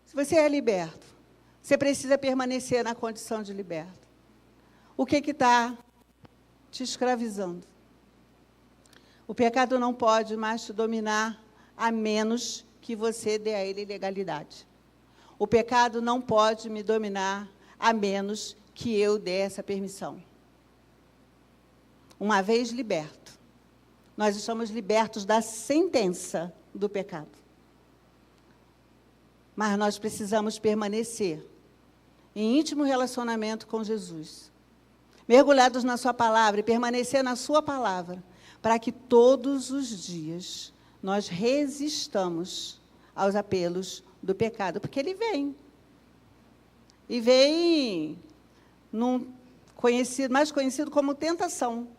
Se você é liberto, você precisa permanecer na condição de liberto. O que está te escravizando? O pecado não pode mais te dominar, a menos que você dê a ele legalidade. O pecado não pode me dominar, a menos que eu dê essa permissão. Uma vez liberto, nós estamos libertos da sentença do pecado. Mas nós precisamos permanecer em íntimo relacionamento com Jesus, mergulhados na sua palavra e permanecer na sua palavra, para que todos os dias nós resistamos aos apelos do pecado, porque ele vem. E vem mais conhecido como tentação.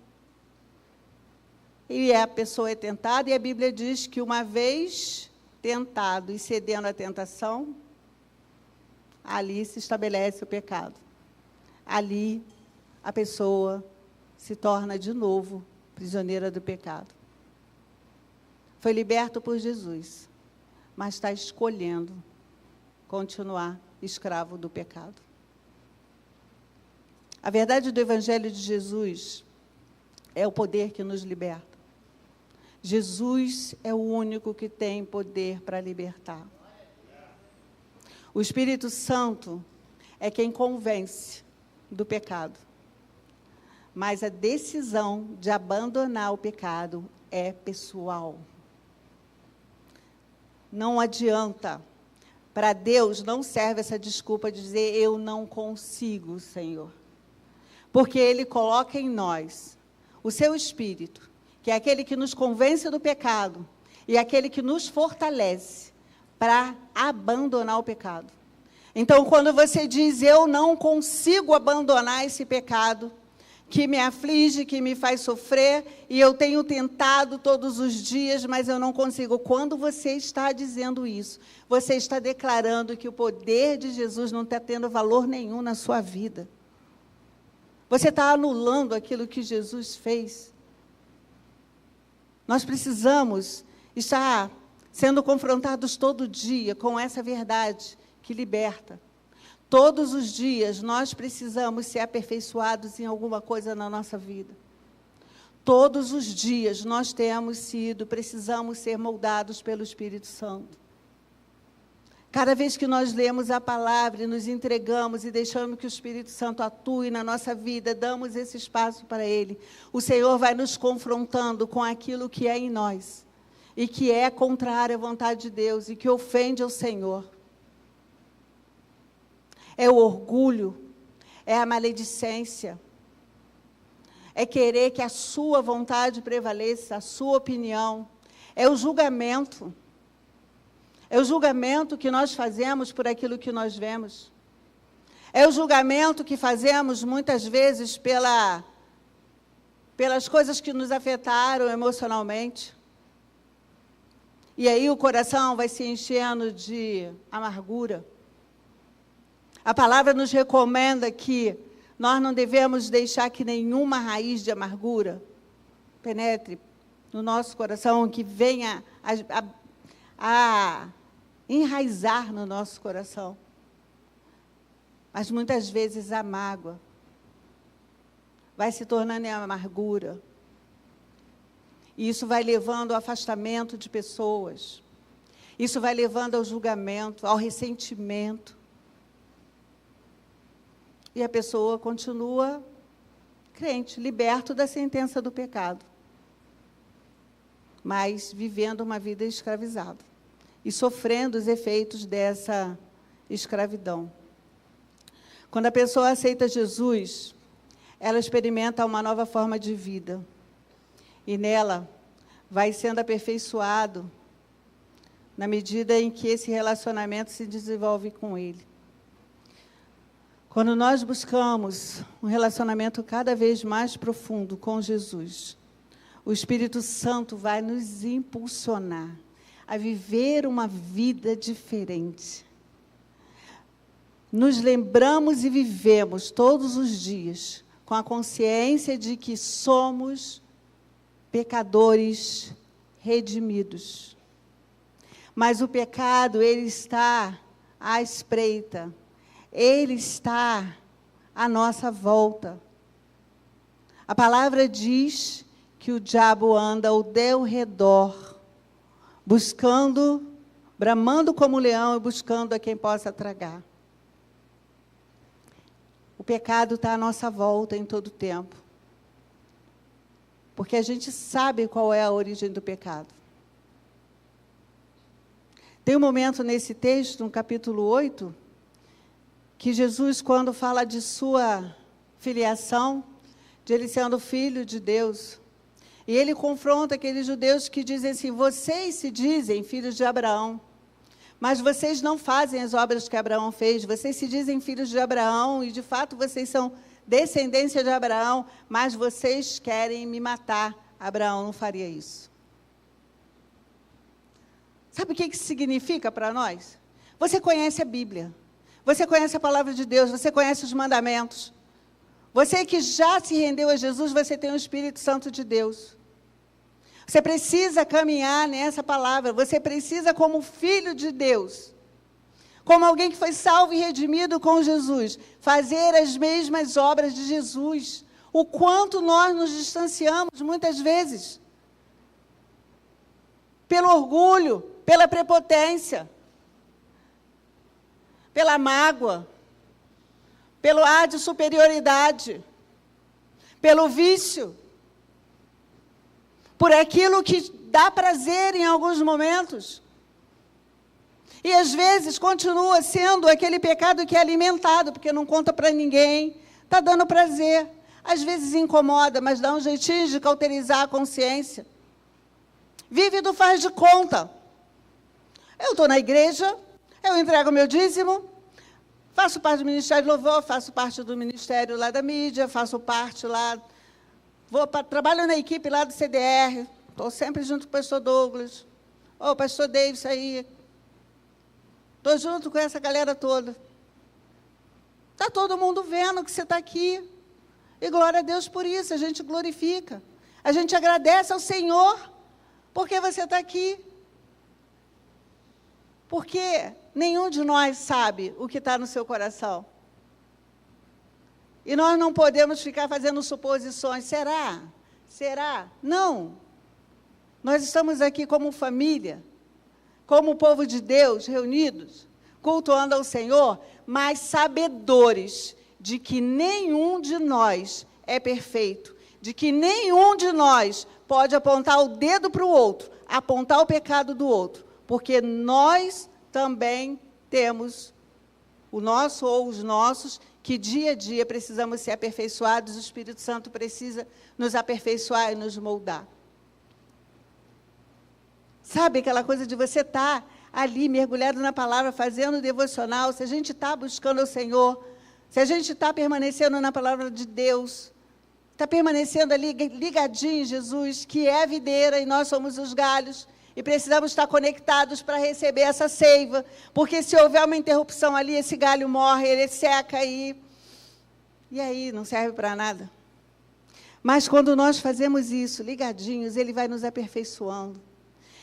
E a pessoa é tentada, e a Bíblia diz que uma vez tentado e cedendo à tentação, ali se estabelece o pecado. Ali a pessoa se torna de novo prisioneira do pecado. Foi liberto por Jesus, mas está escolhendo continuar escravo do pecado. A verdade do Evangelho de Jesus é o poder que nos liberta. Jesus é o único que tem poder para libertar. O Espírito Santo é quem convence do pecado. Mas a decisão de abandonar o pecado é pessoal. Não adianta. Para Deus não serve essa desculpa de dizer, eu não consigo, Senhor. Porque Ele coloca em nós o seu Espírito, que é aquele que nos convence do pecado e aquele que nos fortalece para abandonar o pecado. Então, quando você diz, eu não consigo abandonar esse pecado, que me aflige, que me faz sofrer, e eu tenho tentado todos os dias, mas eu não consigo. Quando você está dizendo isso, você está declarando que o poder de Jesus não está tendo valor nenhum na sua vida. Você está anulando aquilo que Jesus fez. Nós precisamos estar sendo confrontados todo dia com essa verdade que liberta. Todos os dias nós precisamos ser aperfeiçoados em alguma coisa na nossa vida. Todos os dias nós precisamos ser moldados pelo Espírito Santo. Cada vez que nós lemos a palavra e nos entregamos e deixamos que o Espírito Santo atue na nossa vida, damos esse espaço para Ele, o Senhor vai nos confrontando com aquilo que é em nós e que é contrário à vontade de Deus e que ofende ao Senhor. É o orgulho, é a maledicência, é querer que a sua vontade prevaleça, a sua opinião, é o julgamento. É o julgamento que nós fazemos por aquilo que nós vemos. É o julgamento que fazemos, muitas vezes, pela pelas coisas que nos afetaram emocionalmente. E aí o coração vai se enchendo de amargura. A palavra nos recomenda que nós não devemos deixar que nenhuma raiz de amargura penetre no nosso coração, que venha a enraizar no nosso coração. Mas muitas vezes a mágoa vai se tornando em amargura. E isso vai levando ao afastamento de pessoas. Isso vai levando ao julgamento, ao ressentimento. E a pessoa continua crente, liberto da sentença do pecado, mas vivendo uma vida escravizada e sofrendo os efeitos dessa escravidão. Quando a pessoa aceita Jesus, ela experimenta uma nova forma de vida. E nela vai sendo aperfeiçoado na medida em que esse relacionamento se desenvolve com Ele. Quando nós buscamos um relacionamento cada vez mais profundo com Jesus, o Espírito Santo vai nos impulsionar a viver uma vida diferente. Nos lembramos e vivemos todos os dias com a consciência de que somos pecadores redimidos. Mas o pecado, ele está à espreita. Ele está à nossa volta. A palavra diz que o diabo anda ao teu redor, buscando, bramando como leão e buscando a quem possa tragar. O pecado está à nossa volta em todo tempo. Porque a gente sabe qual é a origem do pecado. Tem um momento nesse texto, no capítulo 8, que Jesus, quando fala de sua filiação, de ele sendo filho de Deus, e ele confronta aqueles judeus que dizem assim: vocês se dizem filhos de Abraão, mas vocês não fazem as obras que Abraão fez. Vocês se dizem filhos de Abraão, e de fato vocês são descendência de Abraão, mas vocês querem me matar. Abraão não faria isso. Sabe o que isso significa para nós? Você conhece a Bíblia, você conhece a palavra de Deus, você conhece os mandamentos. Você que já se rendeu a Jesus, você tem o Espírito Santo de Deus. Você precisa caminhar nessa palavra, você precisa, como filho de Deus, como alguém que foi salvo e redimido com Jesus, fazer as mesmas obras de Jesus. O quanto nós nos distanciamos, muitas vezes, pelo orgulho, pela prepotência, pela mágoa, pelo ar de superioridade, pelo vício, por aquilo que dá prazer em alguns momentos. E às vezes continua sendo aquele pecado que é alimentado, porque não conta para ninguém, está dando prazer. Às vezes incomoda, mas dá um jeitinho de cauterizar a consciência. Vive do faz de conta. Eu estou na igreja, eu entrego meu dízimo, faço parte do Ministério de Louvor, faço parte do Ministério lá da mídia, faço parte lá, trabalho na equipe lá do CDR, estou sempre junto com o pastor Douglas, o pastor Davis aí, estou junto com essa galera toda. Está todo mundo vendo que você está aqui, e glória a Deus por isso, a gente glorifica, a gente agradece ao Senhor, porque você está aqui. Porque nenhum de nós sabe o que está no seu coração. E nós não podemos ficar fazendo suposições. Será? Será? Não. Nós estamos aqui como família, como povo de Deus, reunidos, cultuando ao Senhor, mas sabedores de que nenhum de nós é perfeito, de que nenhum de nós pode apontar o dedo para o outro, apontar o pecado do outro, porque nós também temos o nosso ou os nossos, que dia a dia precisamos ser aperfeiçoados, o Espírito Santo precisa nos aperfeiçoar e nos moldar. Sabe aquela coisa de você estar ali, mergulhado na palavra, fazendo devocional, se a gente está buscando o Senhor, se a gente está permanecendo na palavra de Deus, Está permanecendo ali ligadinho em Jesus, que é a videira e nós somos os galhos. E precisamos estar conectados para receber essa seiva. Porque se houver uma interrupção ali, esse galho morre, ele seca aí. E aí, não serve para nada. Mas quando nós fazemos isso, ligadinhos, ele vai nos aperfeiçoando.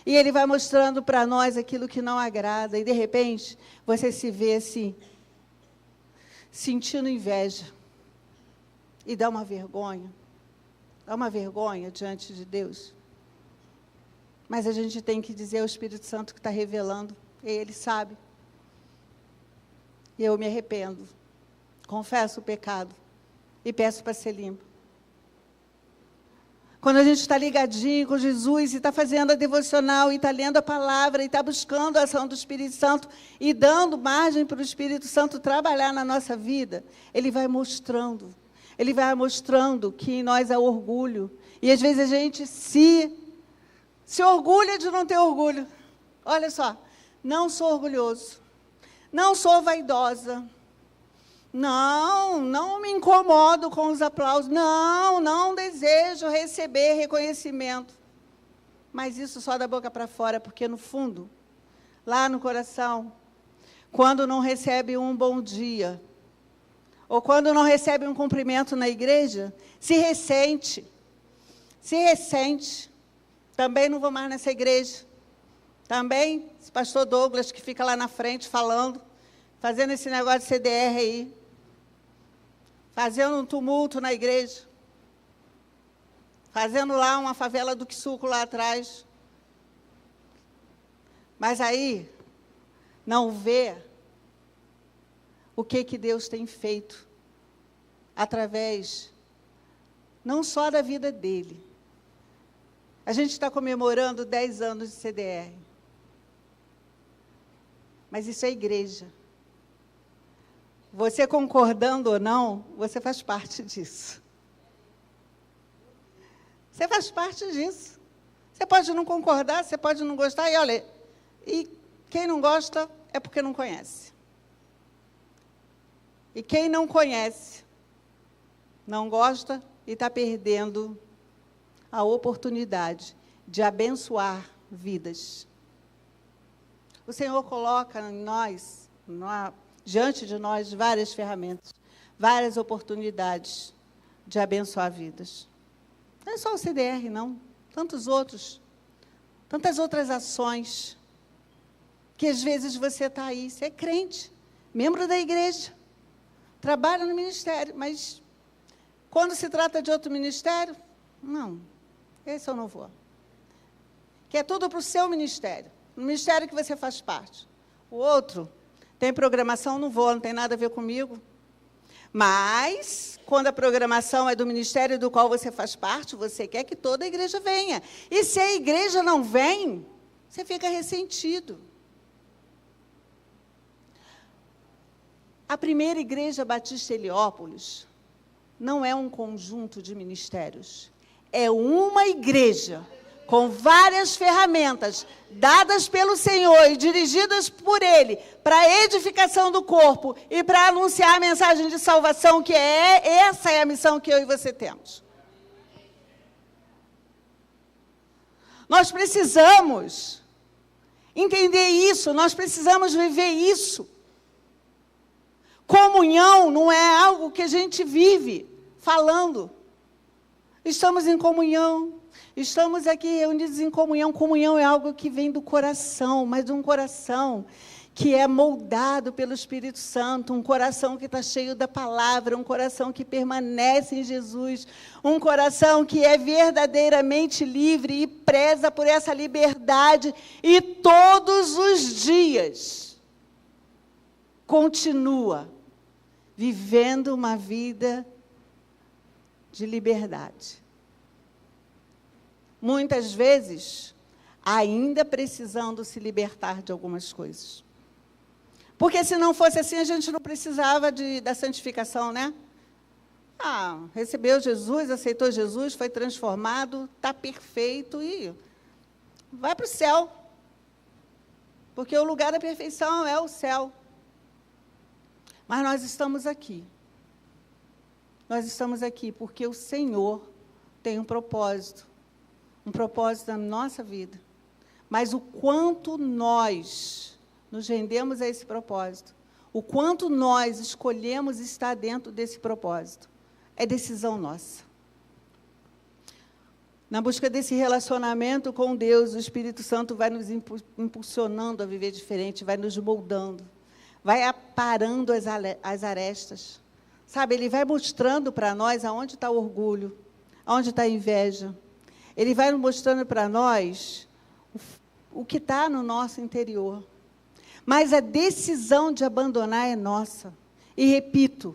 E ele vai mostrando para nós aquilo que não agrada. E, de repente, você se vê assim, sentindo inveja. E dá uma vergonha. Dá uma vergonha diante de Deus. Mas a gente tem que dizer ao Espírito Santo que está revelando. E ele sabe. E eu me arrependo. Confesso o pecado. E peço para ser limpo. Quando a gente está ligadinho com Jesus e está fazendo a devocional, e está lendo a palavra, e está buscando a ação do Espírito Santo, e dando margem para o Espírito Santo trabalhar na nossa vida, ele vai mostrando que em nós há orgulho. E às vezes a gente se orgulha de não ter orgulho. Olha só, não sou orgulhoso, não sou vaidosa, não me incomodo com os aplausos, não desejo receber reconhecimento. Mas isso só da boca para fora, porque no fundo, lá no coração, quando não recebe um bom dia, ou quando não recebe um cumprimento na igreja, se ressente. Também não vou mais nessa igreja. Também, esse pastor Douglas, que fica lá na frente falando, fazendo esse negócio de CDR aí, fazendo um tumulto na igreja, fazendo lá uma favela do Quissuco lá atrás. Mas aí, não vê o que Deus tem feito através, não só da vida dele. A gente está comemorando 10 anos de CDR. Mas isso é igreja. Você concordando ou não, você faz parte disso. Você faz parte disso. Você pode não concordar, você pode não gostar, e olha, e quem não gosta é porque não conhece. E quem não conhece, não gosta e está perdendo a oportunidade de abençoar vidas. O Senhor coloca em nós, diante de nós, várias ferramentas, várias oportunidades de abençoar vidas. Não é só o CDR, não. Tantas outras ações, que às vezes você está aí, você é crente, membro da igreja, trabalha no ministério, mas quando se trata de outro ministério, não, esse eu não vou. Que é tudo para o seu ministério, no ministério que você faz parte. O outro tem programação, não vou, não tem nada a ver comigo. Mas, quando a programação é do ministério do qual você faz parte, você quer que toda a igreja venha. E se a igreja não vem, você fica ressentido. A primeira igreja batista Heliópolis não é um conjunto de ministérios. É uma igreja com várias ferramentas dadas pelo Senhor e dirigidas por Ele para a edificação do corpo e para anunciar a mensagem de salvação, que essa é a missão que eu e você temos. Nós precisamos entender isso, nós precisamos viver isso. Comunhão não é algo que a gente vive falando. Estamos em comunhão, estamos aqui reunidos em comunhão. Comunhão é algo que vem do coração, mas de um coração que é moldado pelo Espírito Santo, um coração que está cheio da palavra, um coração que permanece em Jesus, um coração que é verdadeiramente livre e preza por essa liberdade e todos os dias continua vivendo uma vida de liberdade. Muitas vezes, ainda precisando se libertar de algumas coisas. Porque se não fosse assim, a gente não precisava da santificação, né? Recebeu Jesus, aceitou Jesus, foi transformado, está perfeito e vai para o céu. Porque o lugar da perfeição é o céu. Mas nós estamos aqui. nós estamos aqui porque o Senhor tem um propósito na nossa vida. Mas o quanto nós nos rendemos a esse propósito, o quanto nós escolhemos estar dentro desse propósito, é decisão nossa. Na busca desse relacionamento com Deus, o Espírito Santo vai nos impulsionando a viver diferente, vai nos moldando, vai aparando as arestas. Sabe, ele vai mostrando para nós aonde está o orgulho, aonde está a inveja. Ele vai mostrando para nós o que está no nosso interior. Mas a decisão de abandonar é nossa. E repito,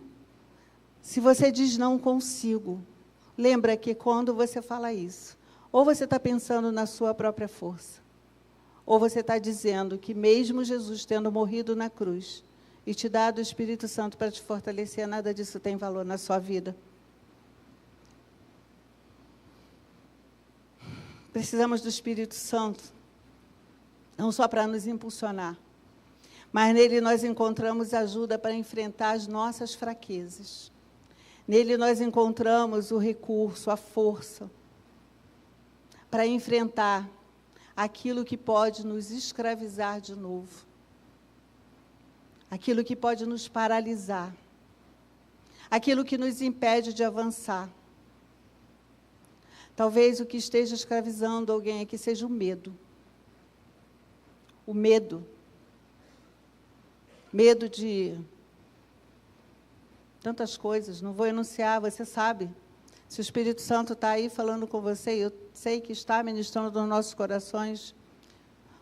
se você diz não consigo, lembra que quando você fala isso, ou você está pensando na sua própria força, ou você está dizendo que mesmo Jesus tendo morrido na cruz e te dado o Espírito Santo para te fortalecer, nada disso tem valor na sua vida. Precisamos do Espírito Santo, não só para nos impulsionar, mas nele nós encontramos ajuda para enfrentar as nossas fraquezas. Nele nós encontramos o recurso, a força, para enfrentar aquilo que pode nos escravizar de novo, aquilo que pode nos paralisar, aquilo que nos impede de avançar. Talvez o que esteja escravizando alguém aqui seja o medo. O medo. Medo de tantas coisas, não vou enunciar, você sabe. Se o Espírito Santo está aí falando com você, eu sei que está ministrando nos nossos corações,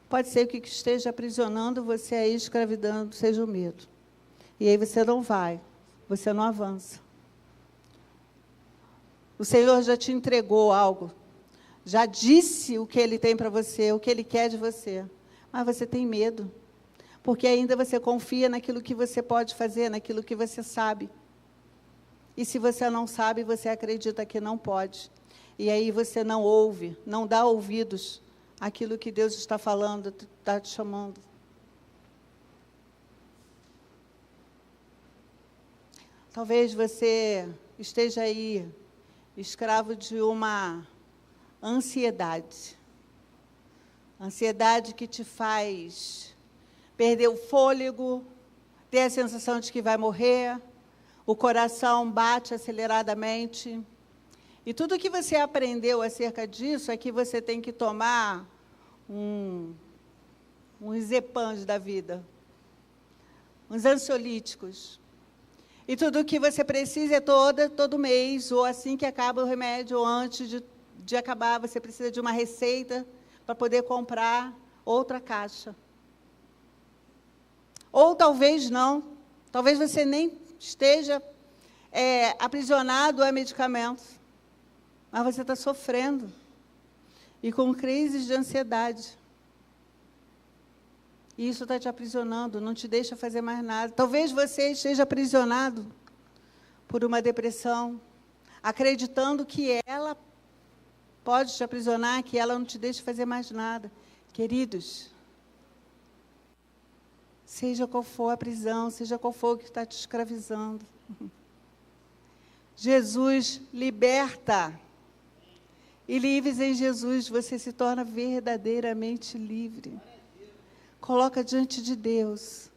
pode ser que o que esteja aprisionando você aí, escravidando, seja o medo. E aí você não vai, você não avança. O Senhor já te entregou algo, já disse o que Ele tem para você, o que Ele quer de você, mas você tem medo, porque ainda você confia naquilo que você pode fazer, naquilo que você sabe. E se você não sabe, você acredita que não pode. E aí você não ouve, não dá ouvidos àquilo que Deus está falando, está te chamando. Talvez você esteja aí, escravo de uma ansiedade. Ansiedade que te faz perder o fôlego, ter a sensação de que vai morrer, o coração bate aceleradamente. E tudo que você aprendeu acerca disso é que você tem que tomar uns Zepams da vida, uns ansiolíticos. E tudo que você precisa é todo mês, ou assim que acaba o remédio, ou antes de acabar, você precisa de uma receita para poder comprar outra caixa. Ou talvez não, talvez você nem esteja aprisionado a medicamentos, mas você está sofrendo, e com crises de ansiedade. E isso está te aprisionando, não te deixa fazer mais nada. Talvez você esteja aprisionado por uma depressão, acreditando que ela pode te aprisionar, que ela não te deixa fazer mais nada. Queridos, seja qual for a prisão, seja qual for o que está te escravizando, Jesus liberta. E livres em Jesus, você se torna verdadeiramente livre. Coloca diante de Deus.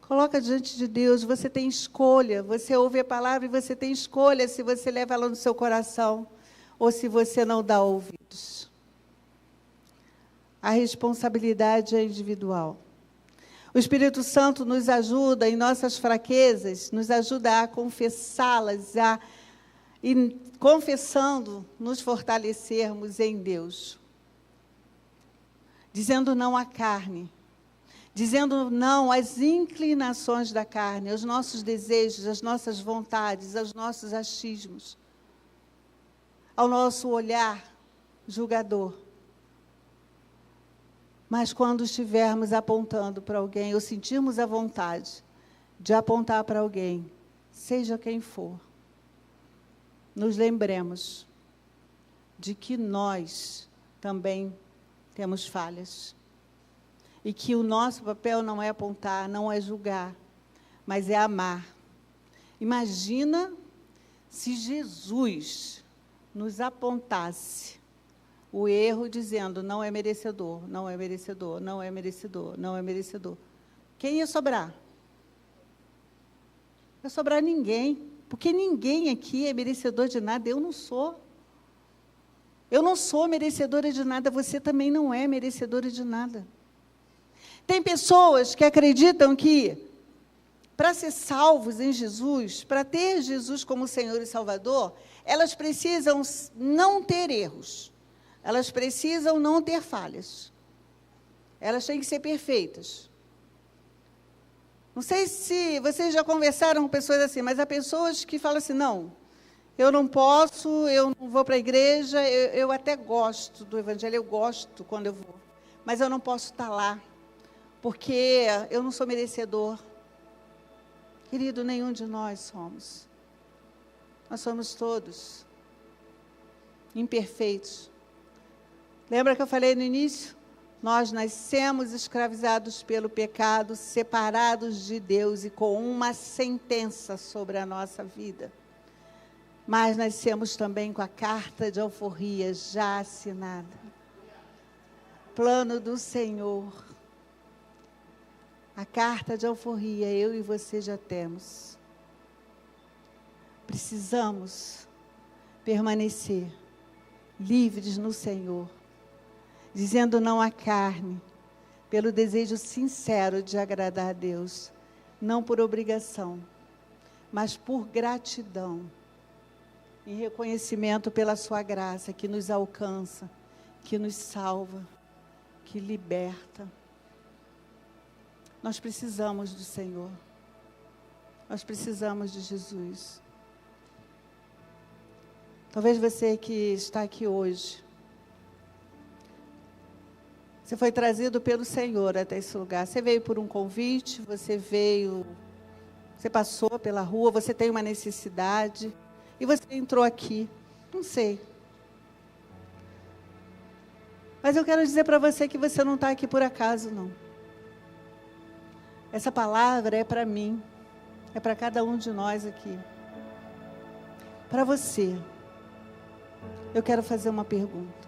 Coloca diante de Deus, você tem escolha. Você ouve a palavra e você tem escolha se você leva ela no seu coração ou se você não dá ouvidos. A responsabilidade é individual. O Espírito Santo nos ajuda em nossas fraquezas, nos ajuda a confessá-las, e confessando, nos fortalecermos em Deus. Dizendo não à carne. Dizendo não às inclinações da carne, aos nossos desejos, às nossas vontades, aos nossos achismos, ao nosso olhar julgador. Mas quando estivermos apontando para alguém, ou sentirmos a vontade de apontar para alguém, seja quem for, nos lembremos de que nós também temos falhas. E que o nosso papel não é apontar, não é julgar, mas é amar. Imagina Se Jesus nos apontasse o erro dizendo, não é merecedor, não é merecedor, não é merecedor, não é merecedor, quem ia sobrar? Não ia sobrar ninguém, porque ninguém aqui é merecedor de nada, eu não sou. Eu não sou merecedora de nada, você também não é merecedora de nada. Tem pessoas que acreditam que, para ser salvos em Jesus, para ter Jesus como Senhor e Salvador, elas precisam não ter erros. Elas precisam não ter falhas. Elas têm que ser perfeitas. Não sei se vocês já conversaram com pessoas assim, mas há pessoas que falam assim, não, eu não posso, eu não vou para a igreja, eu até gosto do evangelho, eu gosto quando eu vou, mas eu não posso estar lá, porque eu não sou merecedor. Querido, nenhum de nós somos. Nós somos todos imperfeitos. Lembra que eu falei no início? Nós nascemos escravizados pelo pecado, separados de Deus e com uma sentença sobre a nossa vida. Mas nascemos também com a carta de alforria já assinada. Plano do Senhor. A carta de alforria, eu e você já temos. Precisamos permanecer livres no Senhor, dizendo não à carne, pelo desejo sincero de agradar a Deus, não por obrigação, mas por gratidão, em reconhecimento pela sua graça, que nos alcança, que nos salva, que liberta. Nós precisamos do Senhor. Nós precisamos de Jesus. Talvez você que está aqui hoje, você foi trazido pelo Senhor até esse lugar. Você veio por um convite, você passou pela rua, você tem uma necessidade, e você entrou aqui. Não sei. Mas eu quero dizer para você que você não está aqui por acaso, não. Essa palavra é para mim, é para cada um de nós aqui. Para você, eu quero fazer uma pergunta.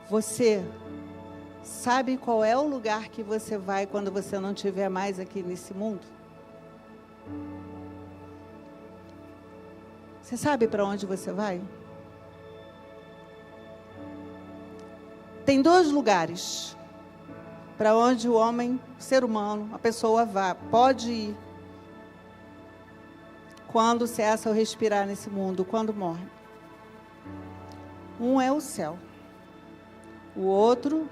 Você sabe qual é o lugar que você vai quando você não estiver mais aqui nesse mundo? Você sabe para onde você vai? Tem 2 lugares para onde o homem, o ser humano, a pessoa pode ir quando cessa o respirar nesse mundo, quando morre. Um é o céu, o outro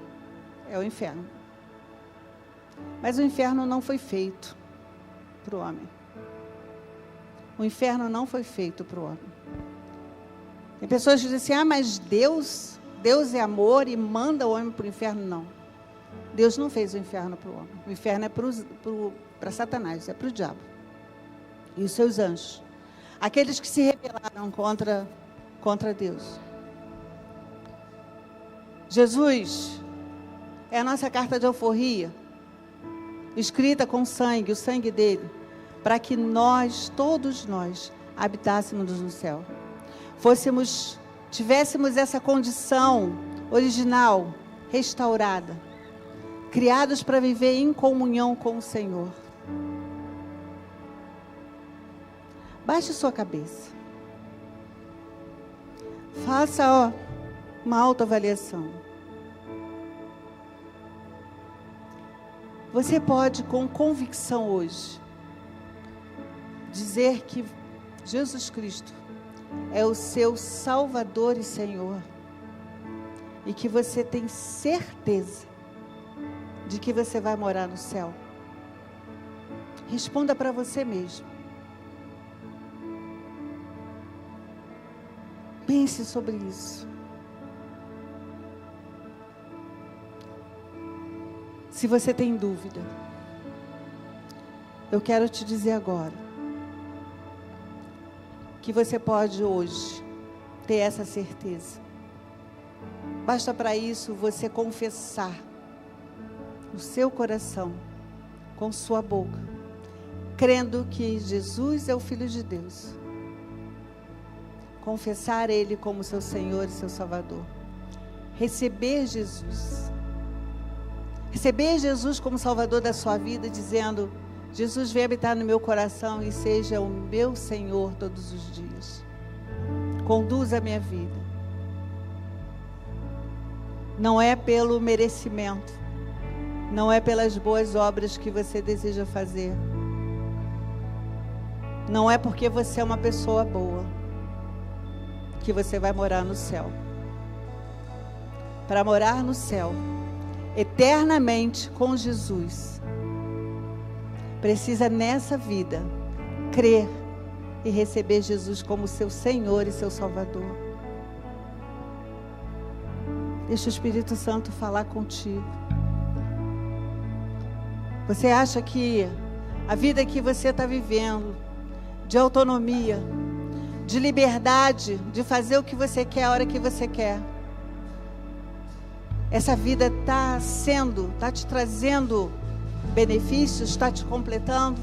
é o inferno. Mas o inferno não foi feito para o homem. O inferno não foi feito para o homem. Tem pessoas que dizem assim, mas Deus é amor e manda o homem para o inferno. Não. Deus não fez o inferno para o homem. O inferno é para Satanás, é para o diabo. E os seus anjos. Aqueles que se rebelaram contra Deus. Jesus é a nossa carta de alforria, escrita com sangue, o sangue dele, para que nós, todos nós, habitássemos no céu. Tivéssemos essa condição original, restaurada, criados para viver em comunhão com o Senhor. Baixe sua cabeça. Faça uma autoavaliação. Você pode, com convicção hoje, dizer que Jesus Cristo é o seu Salvador e Senhor, e que você tem certeza de que você vai morar no céu? Responda para você mesmo. Pense sobre isso. Se você tem dúvida, eu quero te dizer agora que você pode hoje ter essa certeza. Basta para isso você confessar no seu coração, com sua boca, crendo que Jesus é o Filho de Deus. Confessar Ele como seu Senhor e seu Salvador. Receber Jesus. Receber Jesus como Salvador da sua vida, dizendo: Jesus, vem habitar no meu coração e seja o meu Senhor todos os dias. Conduza a minha vida. Não é pelo merecimento, não é pelas boas obras que você deseja fazer, não é porque você é uma pessoa boa que você vai morar no céu. Para morar no céu eternamente com Jesus, precisa nessa vida crer e receber Jesus como seu Senhor e seu Salvador. Deixa o Espírito Santo falar contigo. Você acha que a vida que você está vivendo, de autonomia, de liberdade, de fazer o que você quer, a hora que você quer, essa vida está te trazendo benefícios, está te completando,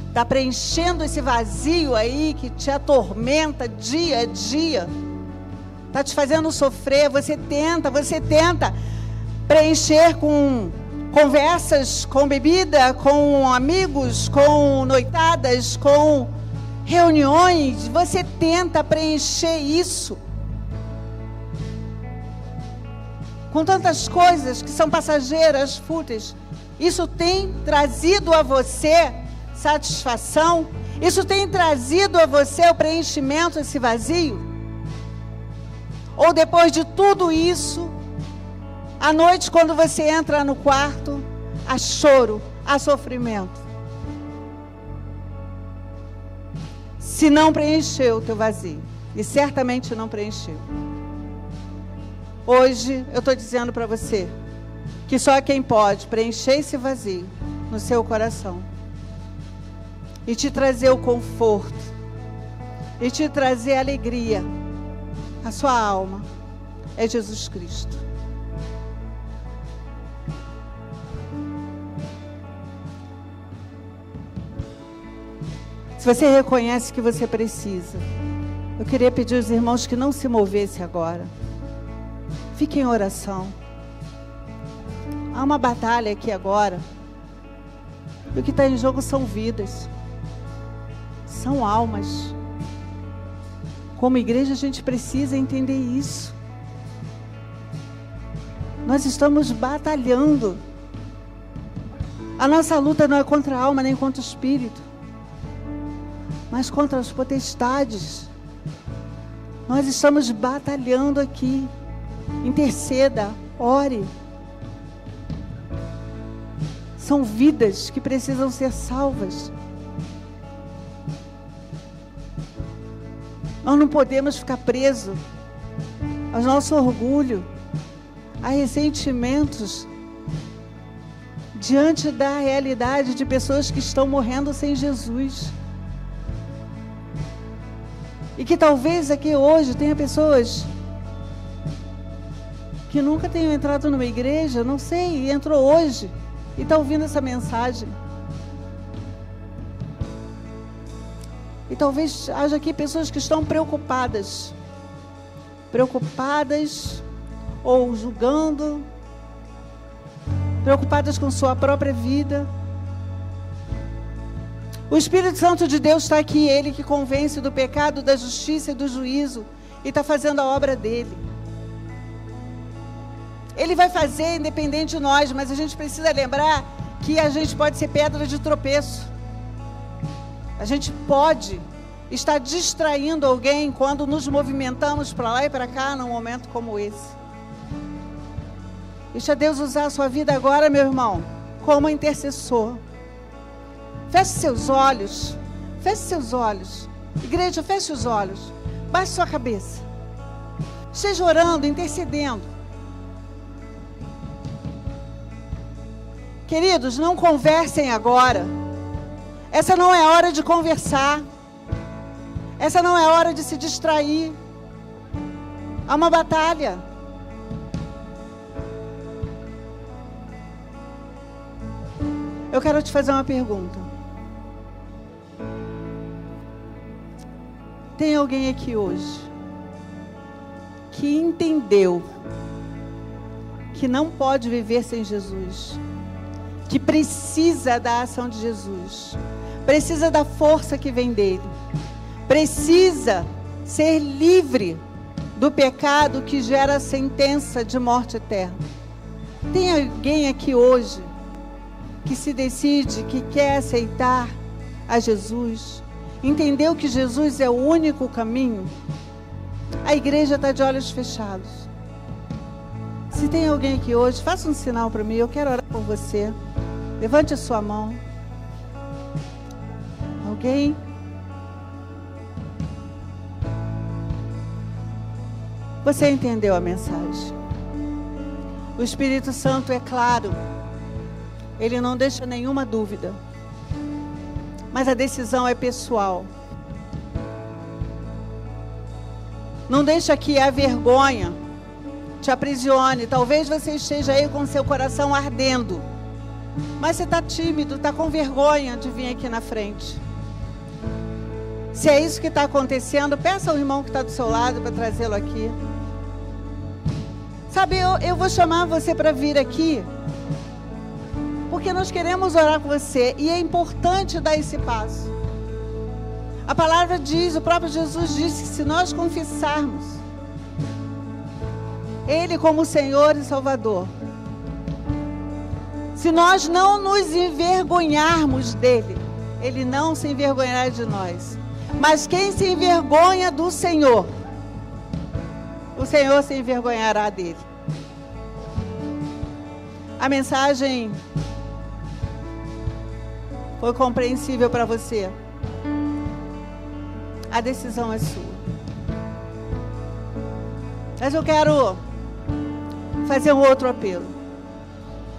está preenchendo esse vazio aí que te atormenta dia a dia, está te fazendo sofrer? Você tenta preencher com conversas, com bebida, com amigos, com noitadas, com reuniões. Você tenta preencher isso com tantas coisas que são passageiras, fúteis. Isso tem trazido a você satisfação? Isso tem trazido a você o preenchimento desse vazio? Ou depois de tudo isso, à noite, quando você entra no quarto, há choro, há sofrimento? Se não preencheu o teu vazio, e certamente não preencheu, hoje eu estou dizendo para você que só quem pode preencher esse vazio no seu coração e te trazer o conforto e te trazer alegria à sua alma é Jesus Cristo. Se você reconhece que você precisa, eu queria pedir aos irmãos que não se movessem agora. Fiquem em oração. Há uma batalha aqui agora. E o que está em jogo são vidas. São almas. Como igreja, a gente precisa entender isso. Nós estamos batalhando. A nossa luta não é contra a alma nem contra o espírito, mas contra as potestades. Nós estamos batalhando aqui. Interceda, ore. São vidas que precisam ser salvas. Nós não podemos ficar presos ao nosso orgulho, a ressentimentos, diante da realidade de pessoas que estão morrendo sem Jesus. E que talvez aqui hoje tenha pessoas que nunca tenham entrado numa igreja, não sei, e entrou hoje e está ouvindo essa mensagem. E talvez haja aqui pessoas que estão preocupadas ou julgando, preocupadas com sua própria vida. O Espírito Santo de Deus está aqui, Ele que convence do pecado, da justiça e do juízo, e está fazendo a obra dele. Ele vai fazer independente de nós, mas a gente precisa lembrar que a gente pode ser pedra de tropeço. A gente pode estar distraindo alguém quando nos movimentamos para lá e para cá num momento como esse. Deixa Deus usar a sua vida agora, meu irmão, como intercessor. Feche seus olhos. Feche seus olhos. Igreja, feche os olhos. Baixe sua cabeça. Esteja orando, intercedendo. Queridos, não conversem agora. Essa não é hora de conversar. Essa não é hora de se distrair. Há uma batalha. Eu quero te fazer uma pergunta. Tem alguém aqui hoje que entendeu que não pode viver sem Jesus, que precisa da ação de Jesus, precisa da força que vem dele, precisa ser livre do pecado que gera sentença de morte eterna. Tem alguém aqui hoje que se decide, que quer aceitar a Jesus, entendeu que Jesus é o único caminho? A igreja está de olhos fechados. Se tem alguém aqui hoje, faça um sinal para mim, eu quero orar por você. Levante a sua mão. Alguém? Você entendeu a mensagem? O Espírito Santo é claro, ele não deixa nenhuma dúvida, mas a decisão é pessoal. Não deixa que a vergonha te aprisione. Talvez você esteja aí com seu coração ardendo, mas você está tímido, está com vergonha de vir aqui na frente. Se é isso que está acontecendo, peça ao irmão que está do seu lado para trazê-lo aqui. Sabe, eu vou chamar você para vir aqui, porque nós queremos orar com você, e é importante dar esse passo. A palavra diz, o próprio Jesus disse que se nós confessarmos Ele como Senhor e Salvador, se nós não nos envergonharmos dEle, Ele não se envergonhará de nós. Mas quem se envergonha do Senhor, o Senhor se envergonhará dele. A mensagem foi compreensível para você? A decisão é sua. Mas eu quero fazer um outro apelo.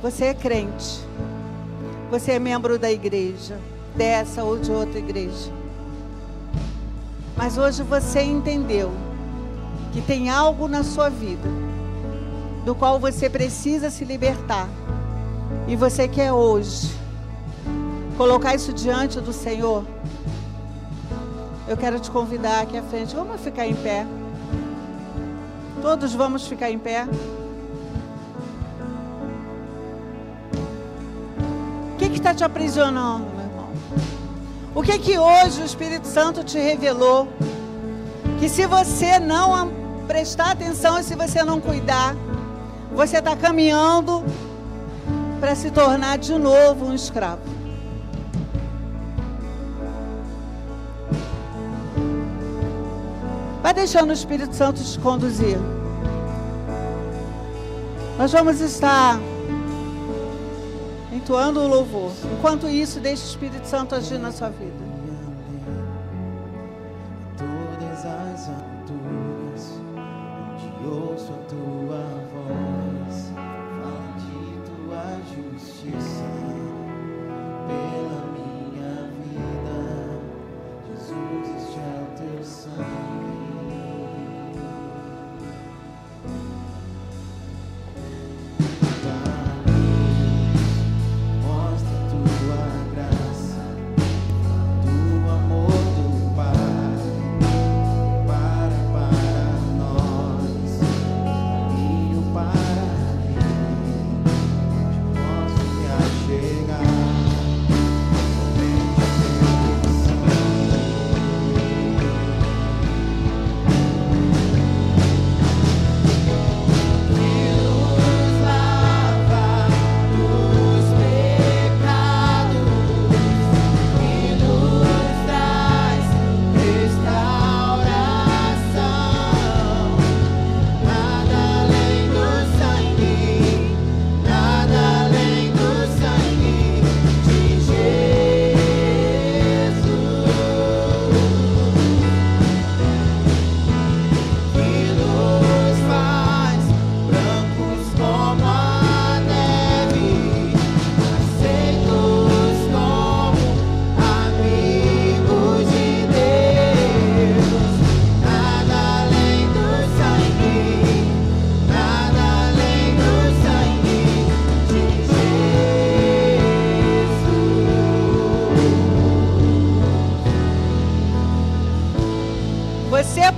Você é crente. Você é membro da igreja, dessa ou de outra igreja. Mas hoje você entendeu que tem algo na sua vida do qual você precisa se libertar. E você quer hoje colocar isso diante do Senhor. Eu quero te convidar aqui à frente. Vamos ficar em pé. Todos vamos ficar em pé. O que está te aprisionando, meu irmão? O que hoje o Espírito Santo te revelou? Que se você não prestar atenção e se você não cuidar, você está caminhando para se tornar de novo um escravo. Vai deixando o Espírito Santo te conduzir. Nós vamos estar entoando o louvor. Enquanto isso, deixe o Espírito Santo agir na sua vida. Todas as alturas, onde ouço a tua voz, fala de tua justiça pela minha vida. Jesus, este é o teu sangue.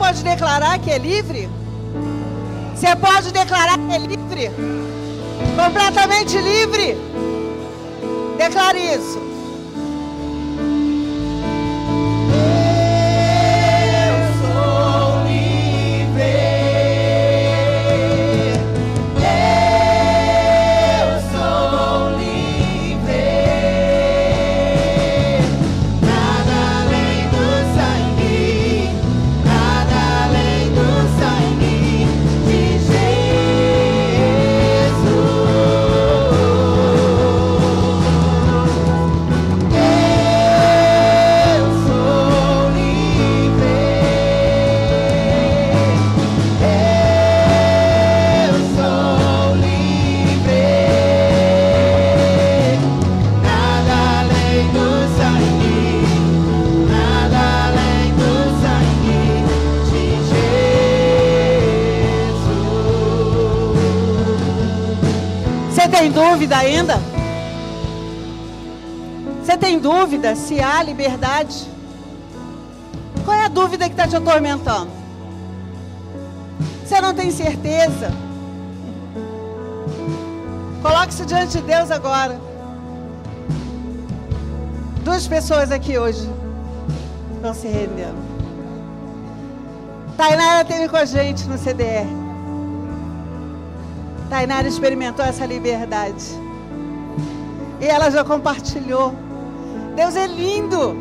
pode declarar que é livre? Você pode declarar que é livre? Completamente livre? Declare isso. Tem dúvida ainda? Você tem dúvida se há liberdade? Qual é a dúvida que está te atormentando? Você não tem certeza? Coloque-se diante de Deus agora. 2 pessoas aqui hoje estão se rendendo. Tainara esteve com a gente no CDR. Tainara experimentou essa liberdade. E ela já compartilhou. Deus é lindo.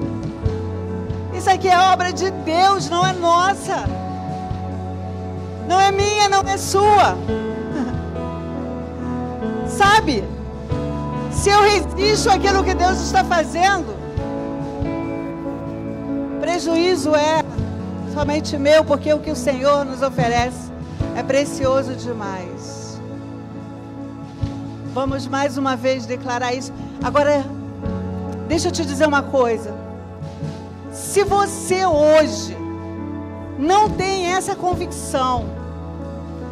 Isso aqui é obra de Deus, não é nossa. Não é minha, não é sua. Sabe? Se eu resisto àquilo que Deus está fazendo, prejuízo é somente meu, porque o que o Senhor nos oferece é precioso demais. Vamos mais uma vez declarar isso. Agora, deixa eu te dizer uma coisa. Se você hoje não tem essa convicção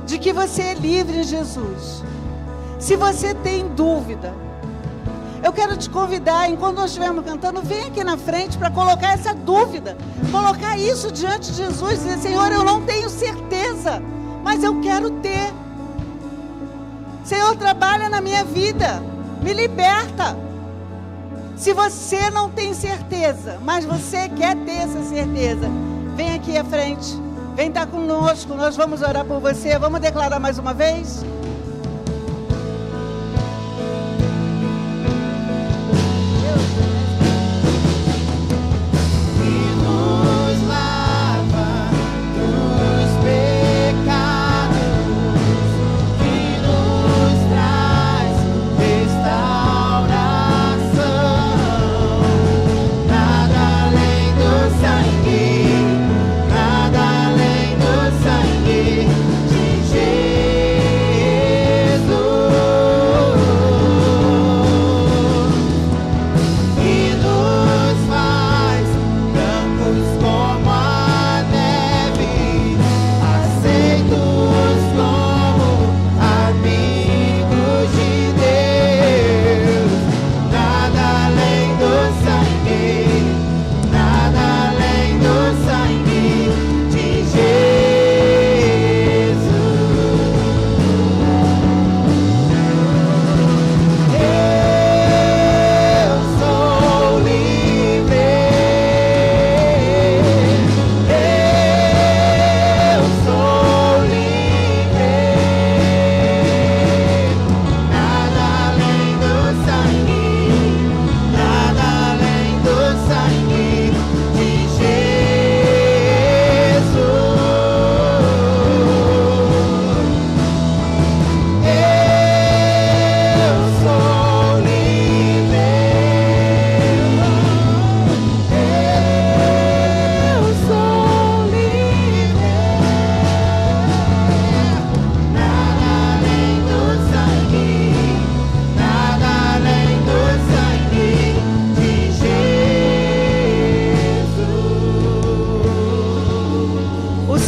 de que você é livre em Jesus, se você tem dúvida, eu quero te convidar, enquanto nós estivermos cantando, vem aqui na frente para colocar essa dúvida, colocar isso diante de Jesus e dizer: Senhor, eu não tenho certeza, mas eu quero ter. Senhor, trabalha na minha vida, me liberta. Se você não tem certeza, mas você quer ter essa certeza, vem aqui à frente, vem estar conosco, nós vamos orar por você. Vamos declarar mais uma vez?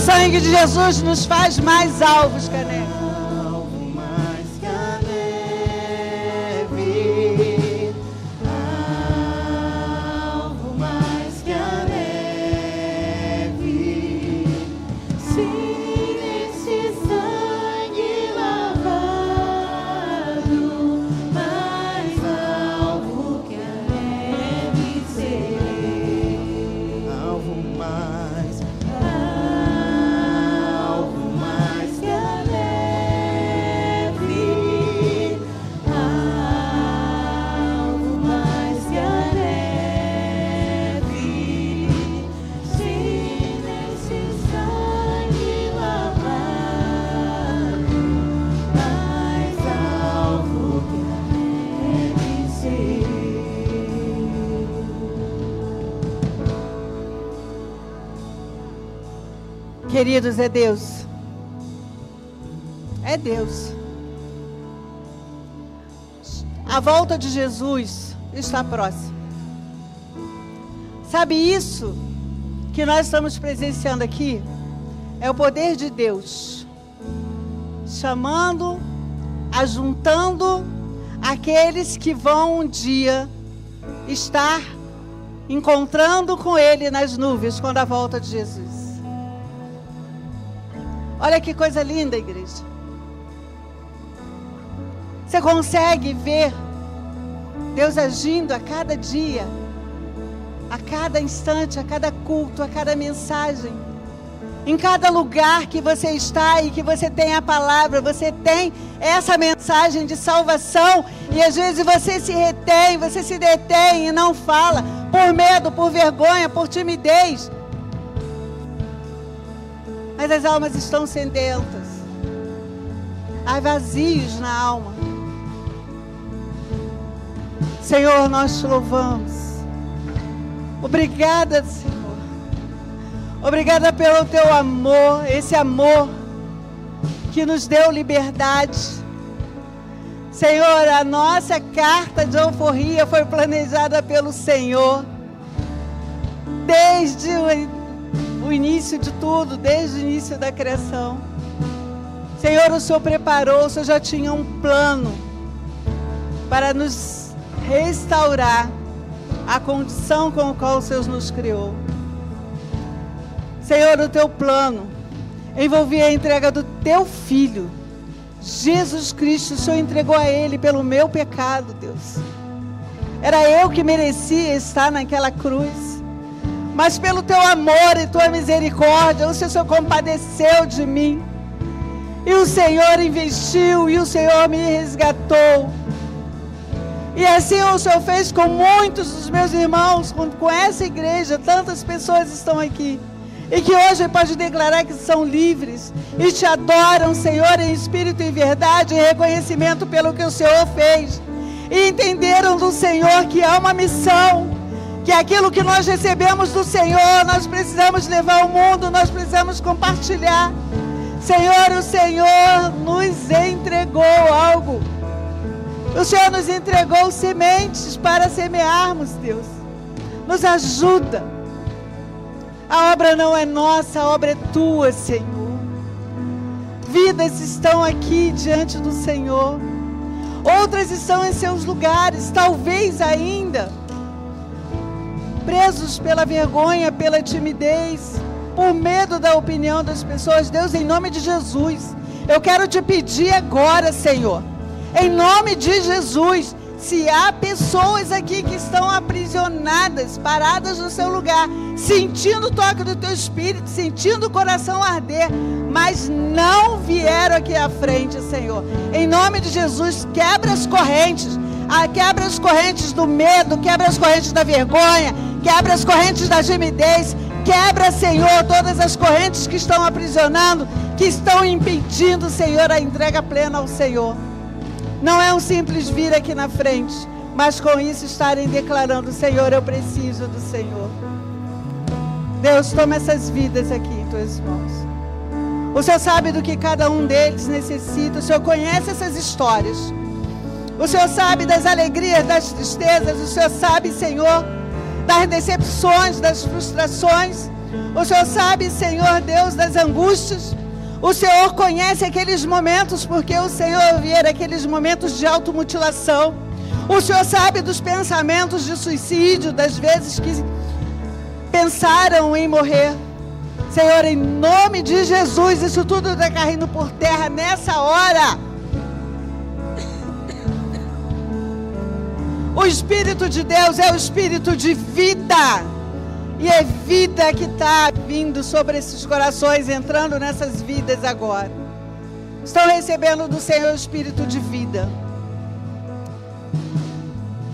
sangue de Jesus nos faz mais alvos, Cané. Alvo mais que a neve, alvo mais que a neve, Queridos, é Deus. É Deus. A volta de Jesus está próxima. Sabe, isso que nós estamos presenciando aqui é o poder de Deus chamando, ajuntando aqueles que vão um dia estar encontrando com Ele nas nuvens quando a volta de Jesus. Olha que coisa linda, igreja. Você consegue ver Deus agindo a cada dia, a cada instante, a cada culto, a cada mensagem. Em cada lugar que você está e que você tem a palavra, você tem essa mensagem de salvação. E às vezes você se retém, você se detém e não fala, por medo, por vergonha, por timidez. Mas as almas estão sedentas. Há vazios na alma. Senhor, nós te louvamos. Obrigada, Senhor. Obrigada pelo teu amor, esse amor que nos deu liberdade. Senhor, a nossa carta de alforria foi planejada pelo Senhor. Desde o início de tudo, desde o início da criação. Senhor, o Senhor preparou, o Senhor já tinha um plano para nos restaurar a condição com a qual o Senhor nos criou. Senhor, o teu plano envolvia a entrega do teu Filho, Jesus Cristo. O Senhor entregou a Ele pelo meu pecado, Deus. Era eu que merecia estar naquela cruz, mas pelo teu amor e tua misericórdia, o Senhor compadeceu de mim. E o Senhor investiu, e o Senhor me resgatou. E assim o Senhor fez com muitos dos meus irmãos, com essa igreja. Tantas pessoas estão aqui e que hoje pode declarar que são livres e te adoram, Senhor, em espírito e verdade, em reconhecimento pelo que o Senhor fez, e entenderam do Senhor que há uma missão, que aquilo que nós recebemos do Senhor, nós precisamos levar ao mundo, nós precisamos compartilhar. Senhor, o Senhor nos entregou algo. O Senhor nos entregou sementes para semearmos, Deus. Nos ajuda. A obra não é nossa, a obra é tua, Senhor. Vidas estão aqui diante do Senhor. Outras estão em seus lugares, talvez ainda presos pela vergonha, pela timidez, por medo da opinião das pessoas. Deus, em nome de Jesus, eu quero te pedir agora, Senhor, em nome de Jesus, se há pessoas aqui que estão aprisionadas, paradas no seu lugar, sentindo o toque do teu Espírito, sentindo o coração arder, mas não vieram aqui à frente, Senhor, em nome de Jesus, quebra as correntes do medo, quebra as correntes da vergonha, quebra as correntes da timidez, quebra, Senhor, todas as correntes que estão aprisionando, que estão impedindo, Senhor, a entrega plena ao Senhor. Não é um simples vir aqui na frente, mas com isso estarem declarando: Senhor, eu preciso do Senhor. Deus, toma essas vidas aqui em tuas mãos. O Senhor sabe do que cada um deles necessita. O Senhor conhece essas histórias. O Senhor sabe das alegrias, das tristezas. O Senhor sabe, Senhor, das decepções, das frustrações. O Senhor sabe, Senhor Deus, das angústias. O Senhor conhece aqueles momentos, porque o Senhor viera aqueles momentos de automutilação. O Senhor sabe dos pensamentos de suicídio, das vezes que pensaram em morrer. Senhor, em nome de Jesus, isso tudo está caindo por terra nessa hora. O Espírito de Deus é o Espírito de vida. E é vida que está vindo sobre esses corações, entrando nessas vidas agora. Estão recebendo do Senhor o Espírito de vida.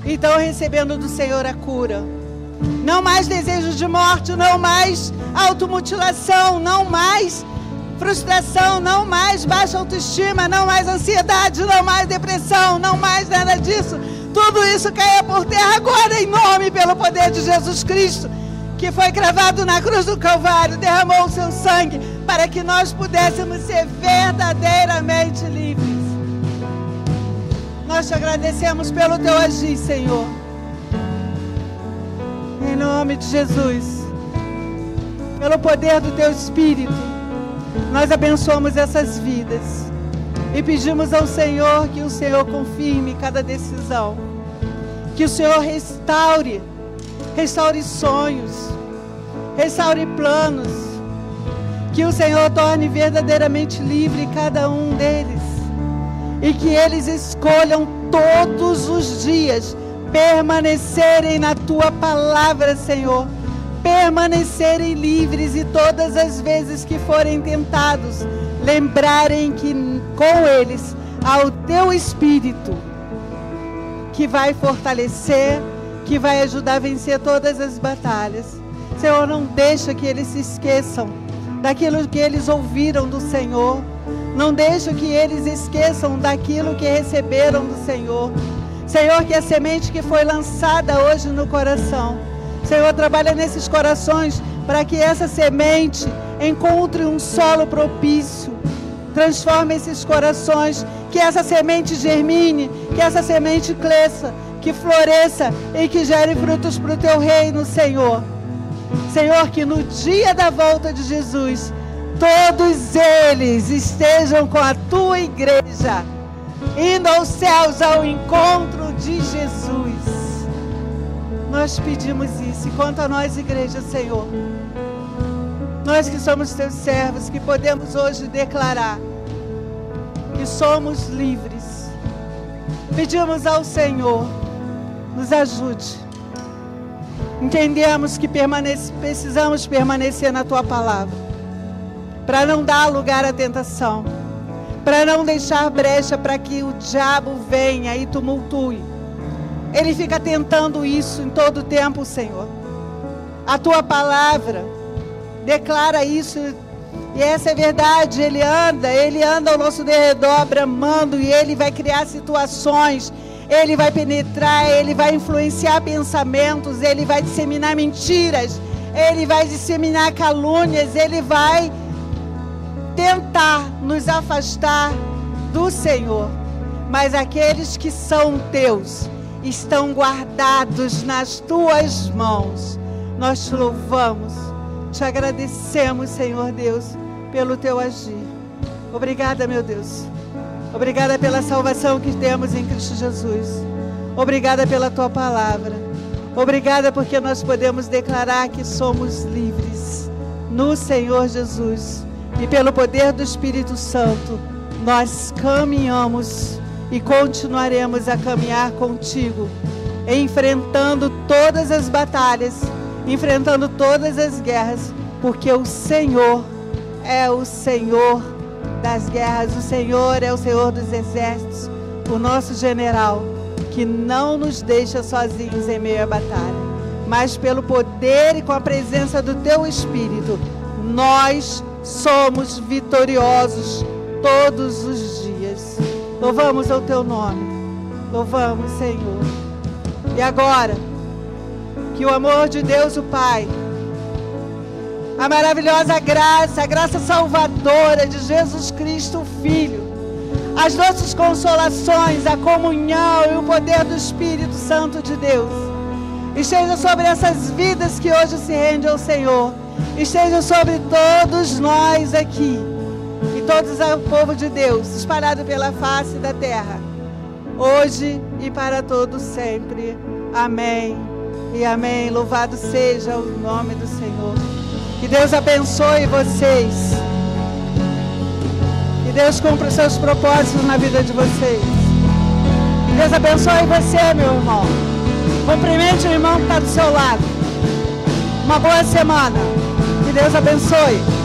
E estão recebendo do Senhor a cura. Não mais desejos de morte, não mais automutilação, não mais frustração, não mais baixa autoestima, não mais ansiedade, não mais depressão, não mais nada disso. Tudo isso caia por terra agora, em nome, pelo poder de Jesus Cristo, que foi cravado na cruz do Calvário, derramou o seu sangue, para que nós pudéssemos ser verdadeiramente livres. Nós te agradecemos pelo teu agir, Senhor. Em nome de Jesus, pelo poder do teu Espírito, nós abençoamos essas vidas e pedimos ao Senhor que o Senhor confirme cada decisão, que o Senhor restaure sonhos, restaure planos, que o Senhor torne verdadeiramente livre cada um deles e que eles escolham todos os dias permanecerem na tua palavra, Senhor, permanecerem livres e todas as vezes que forem tentados, lembrarem que com eles há o teu Espírito que vai fortalecer, que vai ajudar a vencer todas as batalhas. Senhor, não deixa que eles se esqueçam daquilo que eles ouviram do Senhor. Não deixa que eles esqueçam daquilo que receberam do Senhor. Senhor, que a semente que foi lançada hoje no coração, Senhor, trabalha nesses corações para que essa semente encontre um solo propício. Transforma esses corações, que essa semente germine, que essa semente cresça, que floresça e que gere frutos para o teu reino, Senhor. Senhor, que no dia da volta de Jesus, todos eles estejam com a tua igreja, indo aos céus ao encontro de Jesus. Nós pedimos isso. E quanto a nós, igreja, Senhor, nós que somos teus servos, que podemos hoje declarar que somos livres, pedimos ao Senhor, nos ajude. Entendemos que precisamos permanecer na tua palavra, para não dar lugar à tentação, para não deixar brecha para que o diabo venha e tumultue. Ele fica tentando isso em todo o tempo, Senhor. A tua palavra declara isso, e essa é verdade. Ele anda ao nosso derredor bramando, e ele vai criar situações, ele vai penetrar, ele vai influenciar pensamentos, ele vai disseminar mentiras, ele vai disseminar calúnias, ele vai tentar nos afastar do Senhor. Mas aqueles que são teus estão guardados nas tuas mãos. Nós te louvamos, te agradecemos, Senhor Deus, pelo teu agir. Obrigada, meu Deus. Obrigada pela salvação que temos em Cristo Jesus. Obrigada pela tua palavra. Obrigada porque nós podemos declarar que somos livres no Senhor Jesus. E pelo poder do Espírito Santo, nós caminhamos e continuaremos a caminhar contigo, enfrentando todas as batalhas, enfrentando todas as guerras, porque o Senhor é o Senhor das guerras, o Senhor é o Senhor dos exércitos, o nosso general, que não nos deixa sozinhos em meio à batalha, mas pelo poder e com a presença do teu Espírito, nós somos vitoriosos todos os dias. Louvamos o teu nome, louvamos, Senhor. E agora, que o amor de Deus o Pai, a maravilhosa graça, a graça salvadora de Jesus Cristo, o Filho, as nossas consolações, a comunhão e o poder do Espírito Santo de Deus, esteja sobre essas vidas que hoje se rendem ao Senhor, esteja sobre todos nós aqui, e todos o povo de Deus, espalhado pela face da terra, hoje e para todos sempre. Amém e amém. Louvado seja o nome do Senhor. Que Deus abençoe vocês. Que Deus cumpra os seus propósitos na vida de vocês. Que Deus abençoe você, meu irmão. Cumprimente o irmão que está do seu lado. Uma boa semana. Que Deus abençoe.